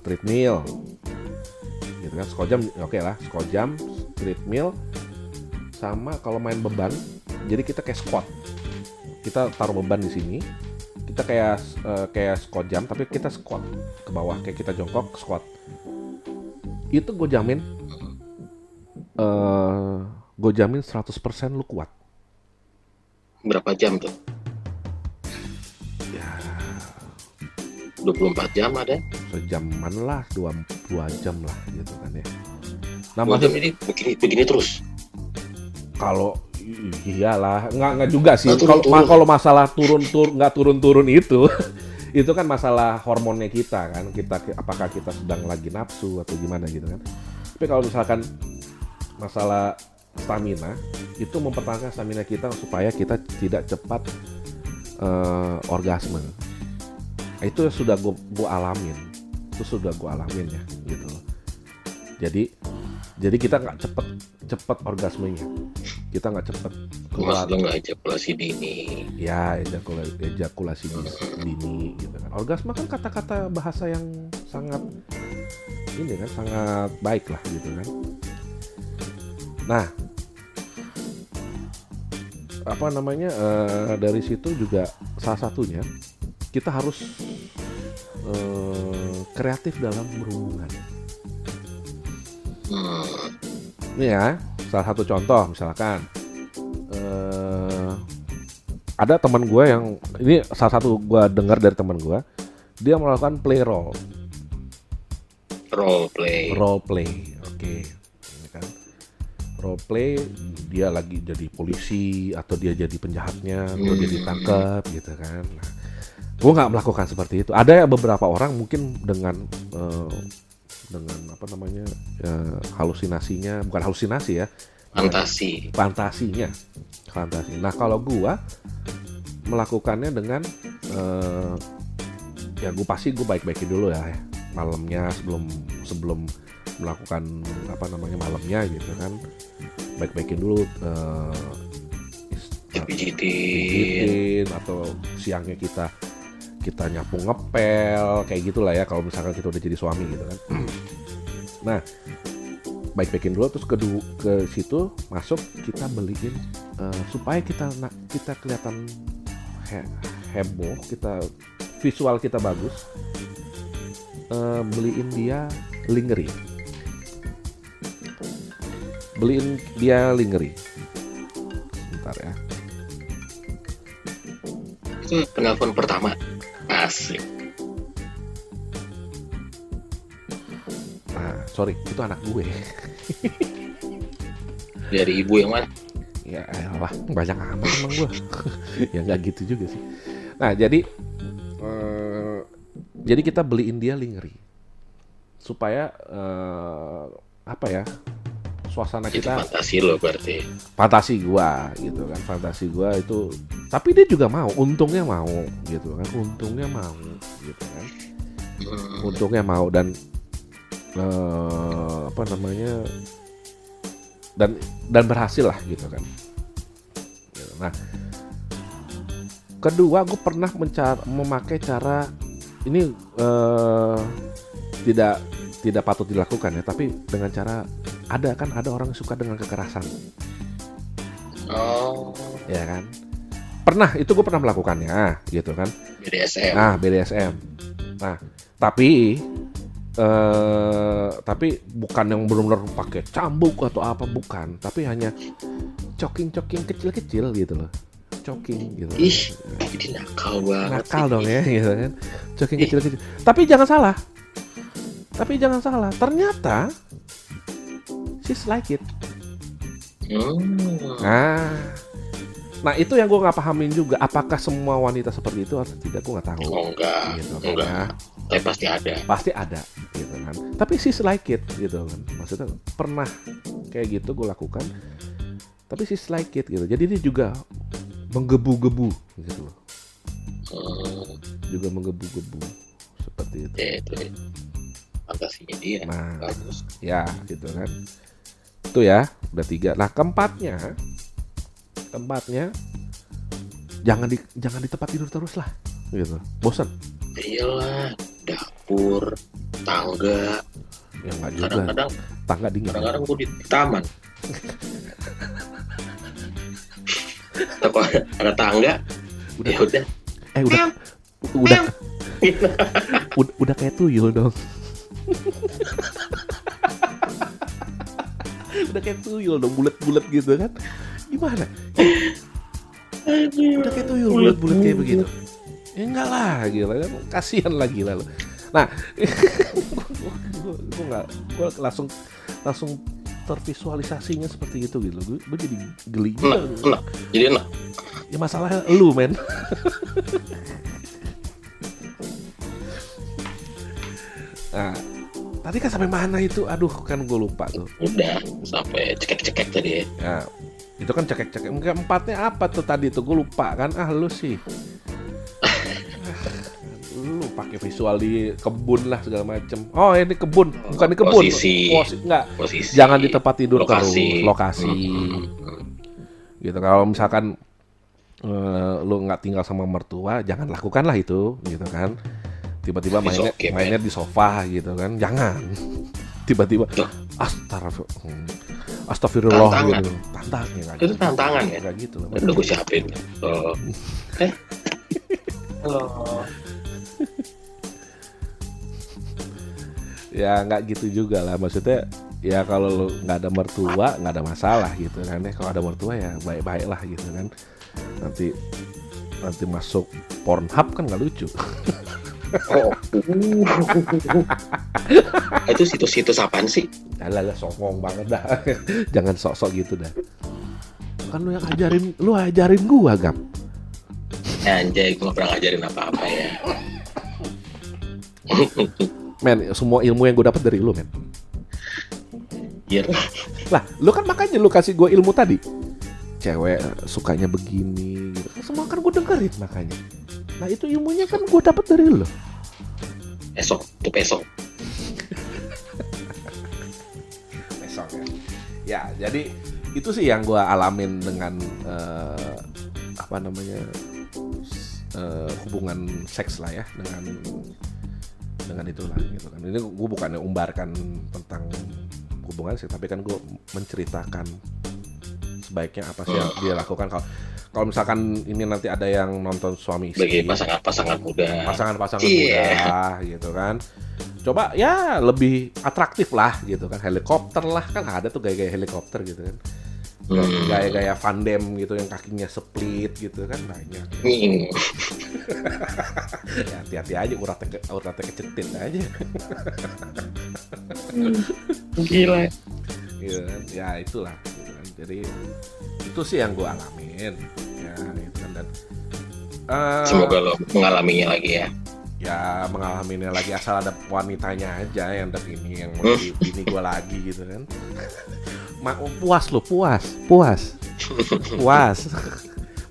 treadmill, gitu kan. Squat jam oke lah, squat jam, treadmill, sama kalau main beban, jadi kita kayak squat, kita taruh beban di sini, kita kayak squat jam tapi kita squat ke bawah, kayak kita jongkok squat. Itu gue jamin 100% lu kuat. Berapa jam tuh? Ya 24 jam ada? sejaman lah, 2 jam lah gitu kan ya. Nah, 2 jam ini begini terus? Kalau iyalah, nggak juga sih. Turun. Kalau masalah nggak turun itu, itu kan masalah hormonnya kita kan. Apakah kita sedang lagi nafsu atau gimana gitu kan. Tapi kalau misalkan masalah stamina, itu mempertahankan stamina kita supaya kita tidak cepat orgasme. Itu sudah gue alamin, ya gitu loh. Jadi kita nggak cepet orgasmenya, kita nggak cepet keluar. Maksudnya nggak ejakulasi dini? Ya, ejakulasi dini gitu kan. Orgasme kan kata-kata bahasa yang sangat ini kan, sangat baik lah gitu kan. Nah, apa namanya, dari situ juga salah satunya kita harus kreatif dalam berhubungan. Ini ya, salah satu contoh misalkan ada teman gue yang ini salah satu gue dengar dari teman gue, dia melakukan role play, oke. Ini kan role play, dia lagi jadi polisi atau dia jadi penjahatnya, atau dia ditangkap gitu kan. Nah, gue nggak melakukan seperti itu. Ada beberapa orang mungkin dengan apa namanya, halusinasinya, bukan halusinasi ya, fantasi. Nah, kalau gue melakukannya dengan ya gue baik-baikin dulu ya malamnya, sebelum melakukan apa namanya malamnya gitu kan, baik-baikin dulu, pijitin, atau siangnya kita nyapu ngepel kayak gitulah ya, kalau misalkan kita udah jadi suami gitu kan. Nah, baik-baikin dulu, terus ke situ masuk, kita beliin supaya kita kelihatan heboh, visual kita bagus, beliin dia lingerie. Bentar ya. Itu penelpon pertama. Asik. Nah, sorry, itu anak gue. Dari ibu yang mana? Ya elah, banyak amat emang gue. Ya nggak gitu juga sih. Nah, jadi kita beliin dia lingerie supaya apa ya, suasana itu kita. Fantasi lo berarti. Fantasi gua gitu kan, fantasi gua itu. Tapi dia juga mau, untungnya mau gitu kan, untungnya mau dan apa namanya, dan berhasil lah gitu kan. Nah, kedua, gue pernah memakai cara ini, tidak patut dilakukan ya, tapi dengan cara, ada orang yang suka dengan kekerasan. Oh. Ya kan? Itu gue pernah melakukannya gitu kan. BDSM. BDSM. Nah, tapi bukan yang benar-benar pakai cambuk atau apa, bukan, tapi hanya choking kecil-kecil gitu loh. Choking gitu. Ih, jadi nakal banget. Nakal dong ya gitu kan. Choking kecil-kecil. Tapi jangan salah. Ternyata she's like it. Nah, itu yang gue nggak pahamin juga. Apakah semua wanita seperti itu atau tidak? Gue nggak tahu. Enggak. Gitu, enggak. Ya. Tapi pasti ada. Gitu kan. Tapi she's like it gitu kan. Maksudnya pernah kayak gitu gue lakukan. Tapi she's like it gitu. Jadi dia juga menggebu-gebu gitu loh. Juga menggebu-gebu seperti itu. Ya, itu fantasinya dia. Nah, bagus. Ya gitu kan. Itu ya, udah 3. Nah, keempatnya jangan di tempat tidur terus lah gitu. Bosan. Iyalah, dapur, tangga. Ya nggak juga. Kadang-kadang Tangga dingin. kadang-kadang gue di taman. Atau ada tangga, Udah. ya udah. Udah kayak tuyul dong. Udah kayak tuyul dong, bulat-bulat gitu kan. Gimana? Udah kayak tuyul, bulat-bulat kayak begitu. Ya enggak lah, gila kan. Kasihan lah, gila lo. Nah, gue langsung tervisualisasinya seperti itu gitu. Gue jadi geli juga. Enak. Jadi enak. Ya masalahnya lu, men. Nah, tadi kan sampai mana itu? Aduh, kan gue lupa tuh. Udah sampai cekek-cekek tadi ya. Ya, itu kan cekek-cekek. Enggak, empatnya apa tuh tadi tuh? Gue lupa kan. Lu sih. Lu pakai visual di kebun lah segala macem. Oh, ini kebun, bukan di kebun. Posisi. Jangan di tempat tidur lokasi. Gitu. Kalau misalkan lu nggak tinggal sama mertua, jangan lakukanlah itu, gitu kan. Tiba-tiba mainnya di sofa gitu kan, jangan. Tiba-tiba astagfirullah gitu. Itu tantangan ya. Enggak gitu loh. Udah gue siapin. Halo. Ya nggak gitu juga lah, maksudnya ya kalau lu nggak ada mertua nggak ada masalah gitu kan ya. Kalau ada mertua ya baik-baik lah gitu kan. Nanti masuk Pornhub kan nggak lucu. Oh. Itu situs-situs apaan sih? Alah songong banget dah. Jangan sok-sok gitu dah. Kan lu yang ajarin gua, Gap. Anjay, gua pernah ngajarin apa-apa ya. Men, semua ilmu yang gue dapat dari lu, men. Iya. Lah, lu kan makanya lu kasih gue ilmu tadi. Cewek sukanya begini gitu. Semua kan gue dengerin makanya. Nah, itu ilmunya kan gue dapat dari lu. Pesong. Pesong ya. Ya, jadi itu sih yang gue alamin dengan hubungan seks lah ya dengan itulah gitu kan. Ini gue bukannya umbarkan tentang hubungan sih, tapi kan gue menceritakan sebaiknya apa sih yang dia lakukan kalau misalkan ini nanti ada yang nonton suami istri, bagi pasangan muda gitu kan. Coba ya lebih atraktif lah gitu kan, helikopter lah kan, ada tuh gaya-gaya helikopter gitu kan. Gaya-gaya Van Damme gitu yang kakinya split gitu kan, banyak. Ya, hati-hati aja uratnya kecetit aja. Gila. Gitu kan. Ya itulah gitu kan. Jadi itu sih yang gue alamin ya gitu kan. Dan semoga lo mengalaminya lagi ya. Ya mengalaminya lagi, asal ada wanitanya aja yang ini yang mau bini gue lagi gitu kan.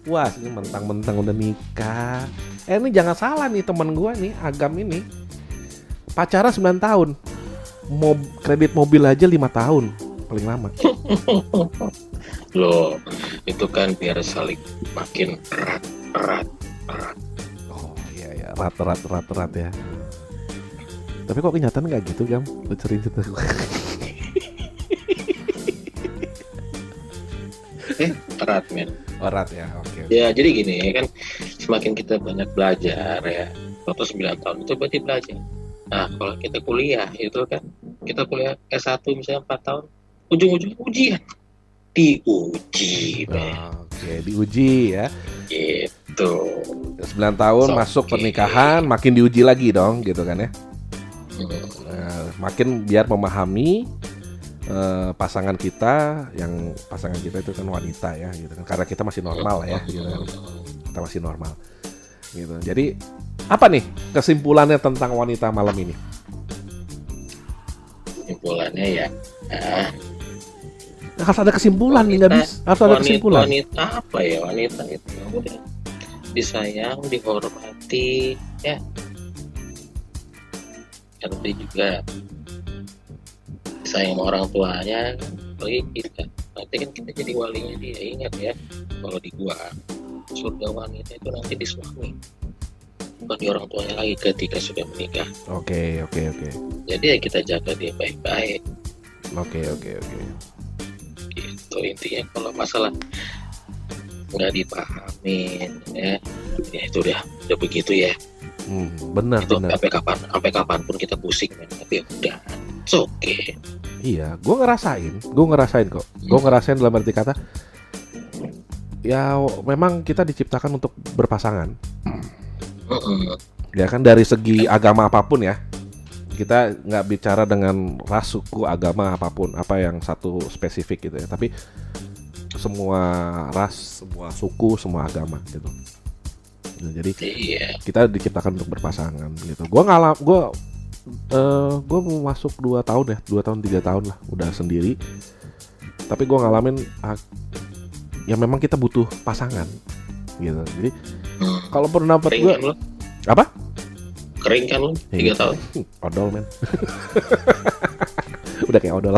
Puas ini mentang-mentang udah nikah. Ini jangan salah nih, teman gue nih Agam ini pacaran 9 tahun, kredit mobil aja 5 tahun paling lama. Loh, itu kan biar saling makin erat. Oh iya erat ya. Tapi kok kenyataan nggak gitu, Gam? Lu cerita gue. Erat, men. Erat ya, oke. Ya, jadi gini kan, semakin kita banyak belajar ya, atau 9 tahun itu berarti belajar. Nah, kalau kita kuliah itu kan, kita kuliah S1 misalnya 4 tahun, ujung-ujungnya ujian. Diuji, Oke, diuji ya. Gitu. 9 tahun masuk pernikahan, makin diuji lagi dong, gitu kan ya. Makin biar memahami pasangan kita itu kan wanita ya gitu kan, karena kita masih normal ya gitu kan, kita masih normal gitu. Jadi apa nih kesimpulannya tentang wanita malam ini? Kesimpulannya ya harus ada kesimpulan nih, nggak bisa harus ada kesimpulan. Wanita apa ya, wanita itu udah disayang, dihormati ya, nanti juga sayang sama orang tuanya, bagi kita nanti kan kita jadi walinya dia. Ingat ya, kalau di gua surga wanita itu nanti di suami, bukan di orang tuanya lagi ketika sudah menikah. Oke. Jadi ya kita jaga dia baik-baik. Oke. Gitu intinya. Kalau masalah nggak dipahamin ya itu udah begitu ya. Benar. Sampai kapanpun kita pusing men. Tapi udah oke. Iya, gue ngerasain kok. Gue ngerasain dalam arti kata, ya memang kita diciptakan untuk berpasangan. Ya kan, dari segi agama apapun ya. Kita nggak bicara dengan ras, suku, agama apapun, apa yang satu spesifik gitu ya. Tapi semua ras, semua suku, semua agama gitu. Nah, jadi kita diciptakan untuk berpasangan gitu. Gue mau masuk 2 tahun ya, 2 tahun 3 tahun lah udah sendiri. Tapi gue ngalamin ya memang kita butuh pasangan gitu. Jadi kalau pendapat gue apa? Kering kan lu 3 tahun? Odol men. Udah kayak odol.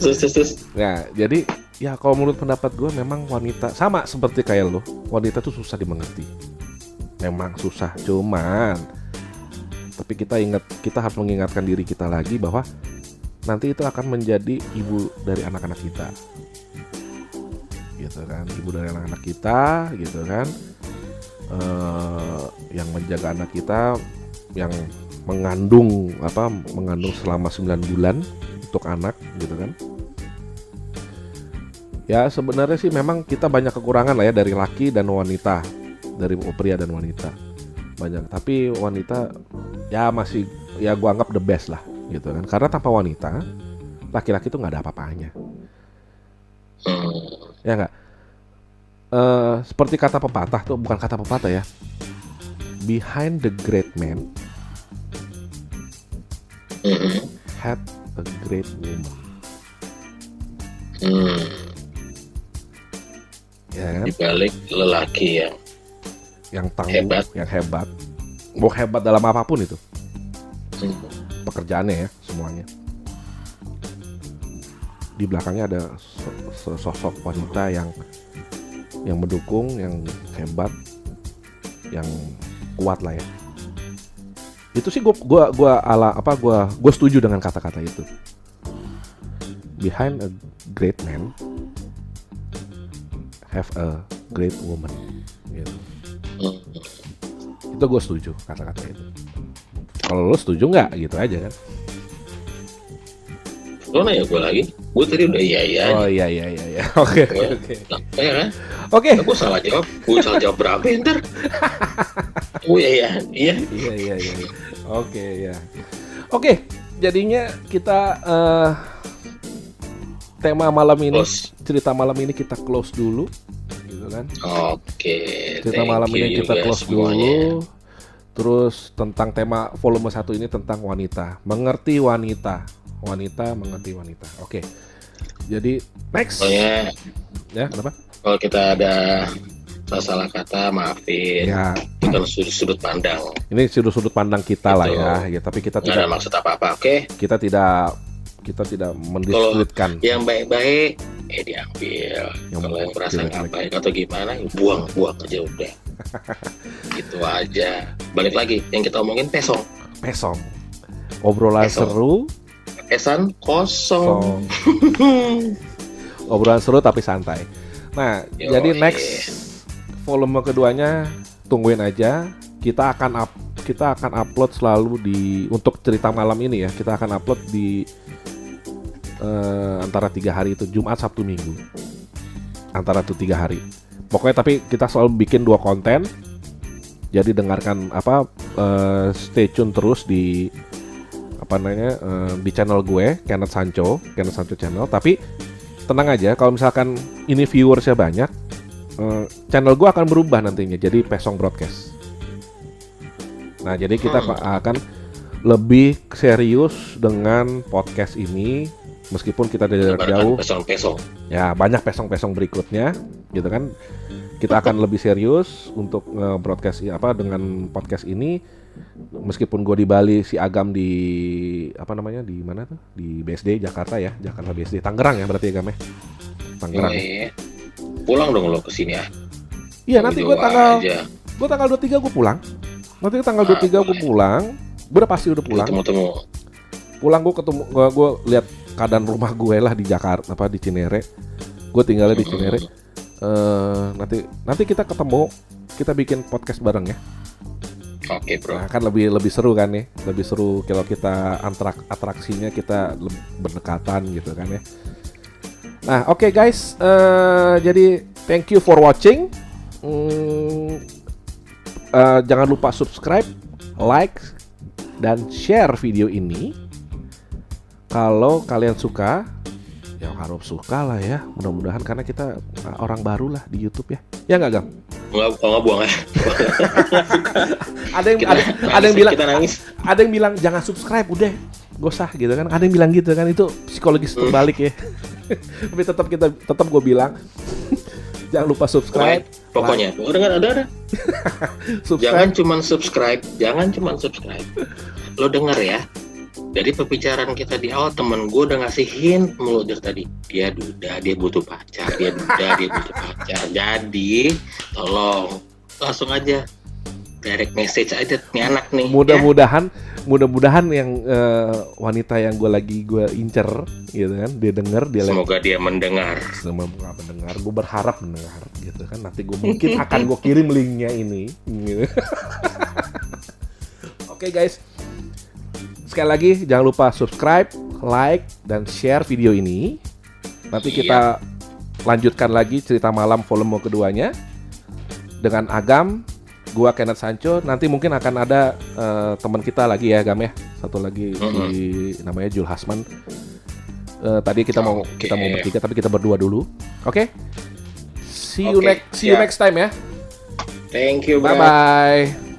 Terus. Nah, jadi ya kalau menurut pendapat gue memang wanita sama seperti kayak lo, wanita tuh susah dimengerti. Memang susah, cuman tapi kita harus mengingatkan diri kita lagi bahwa nanti itu akan menjadi ibu dari anak-anak kita. Gitu kan, ibu dari anak-anak kita gitu kan. Yang menjaga anak kita, yang mengandung selama 9 bulan untuk anak gitu kan. Ya sebenarnya sih memang kita banyak kekurangan lah ya dari laki dan wanita, dari pria dan wanita banyak. Tapi wanita ya masih ya gua anggap the best lah gitu kan. Karena tanpa wanita laki-laki tuh nggak ada apa-apanya. Ya nggak. Seperti kata pepatah tuh, bukan kata pepatah ya. Behind the great man had a great woman. Ya kan? Di balik lelaki yang tangguh, yang hebat. Mau hebat dalam apapun itu. Pekerjaannya ya, semuanya. Di belakangnya ada sosok wanita yang mendukung, yang hebat, yang kuat lah ya. Itu sih gue setuju dengan kata-kata itu. Behind a great man have a great woman gitu. Itu gue setuju kata-kata itu. Kalau lo setuju nggak gitu aja kan? Lo nanya gue lagi, gue tadi udah iya. Oh iya. Oke. Ya kan? Oke. Gue salah jawab berapa ntar? Oh iya. Oke, jadinya kita tema malam ini, cerita malam ini kita close dulu, gitu kan? Oke. Cerita malam ini kita close dulu. Terus tentang tema volume 1 ini tentang wanita, mengerti wanita mengerti wanita. Oke. Jadi next. Ya, kenapa? Kalau kita ada salah kata, maafin. Ya. Itu sudut pandang. Ini sudut pandang kita lah ya. Tapi kita tidak ada maksud apa-apa, oke? Kita tidak mendiskreditkan. Yang baik-baik diambil. Kalau yang merasa nggak baik atau gimana, buang aja udah. Gitu aja. Balik lagi, yang kita omongin pesong. Obrolan seru. Pesan kosong. Obrolan seru tapi santai. Nah, jadi next volume keduanya tungguin aja. Kita akan upload selalu untuk cerita malam ini ya. Kita akan upload di antara 3 hari itu, Jumat, Sabtu, Minggu. Antara itu 3 hari. Pokoknya tapi kita selalu bikin 2 konten. Jadi dengarkan stay tune terus di di channel gue, Kenneth Sancho channel. Tapi tenang aja, kalau misalkan ini viewersnya banyak, channel gue akan berubah nantinya jadi Pesong Broadcast. Nah, jadi kita akan lebih serius dengan podcast ini, meskipun kita dari jauh. Pesong. Ya, banyak pesong-pesong berikutnya, gitu kan. Kita akan lebih serius untuk broadcast dengan podcast ini. Meskipun gue di Bali, si Agam di di mana tuh? Di BSD Jakarta ya, Jakarta BSD Tangerang ya berarti Agam ya. Tangerang. Pulang dong lo kesini ya. Iya, nanti gue tanggal 23 gue pulang. Nanti tanggal 23 gue pulang. Gue udah pasti udah pulang. Temu. Pulang gue ketemu, gue lihat keadaan rumah gue lah di Jakarta, di Cinere. Gue tinggalnya di Cinere. Nanti kita ketemu, kita bikin podcast bareng ya. Oke, bro. Nah, kan lebih seru kan nih, lebih seru kalau kita atraksinya kita berdekatan gitu kan ya. Nah, oke guys, jadi thank you for watching. Jangan lupa subscribe, like, dan share video ini. Kalau kalian suka, ya harus suka lah ya. Mudah-mudahan karena kita orang baru lah di YouTube ya. Ya nggak, Gam? Nggak buang ya. Ada yang bilang jangan subscribe, udah gak usah gitu kan. Ada yang bilang gitu kan, itu psikologis terbalik ya. Tapi tetap gue bilang jangan lupa subscribe. Pokoknya ada. Jangan cuma subscribe. Lo denger ya. Dari pembicaraan kita di awal, temen gue udah ngasih hint mulu dari tadi. Dia duda, dia butuh pacar. Jadi tolong langsung aja direct message aja nih anak nih. Mudah-mudahan yang wanita yang gue incer gitu kan, dia dengar, semoga dia mendengar. Semoga mendengar, gue berharap mendengar gitu kan. Nanti gue mungkin akan gue kirim linknya ini gitu. Oke guys, sekali lagi jangan lupa subscribe, like, dan share video ini. Nanti kita lanjutkan lagi cerita malam volume keduanya dengan Agam. Gua Kenneth Sancho. Nanti mungkin akan ada teman kita lagi ya, Gam ya. Satu lagi namanya Jul Hasman. Tadi kita mau bertiga, tapi kita berdua dulu. Oke? See you next time ya. Thank you, bro. Bye bye.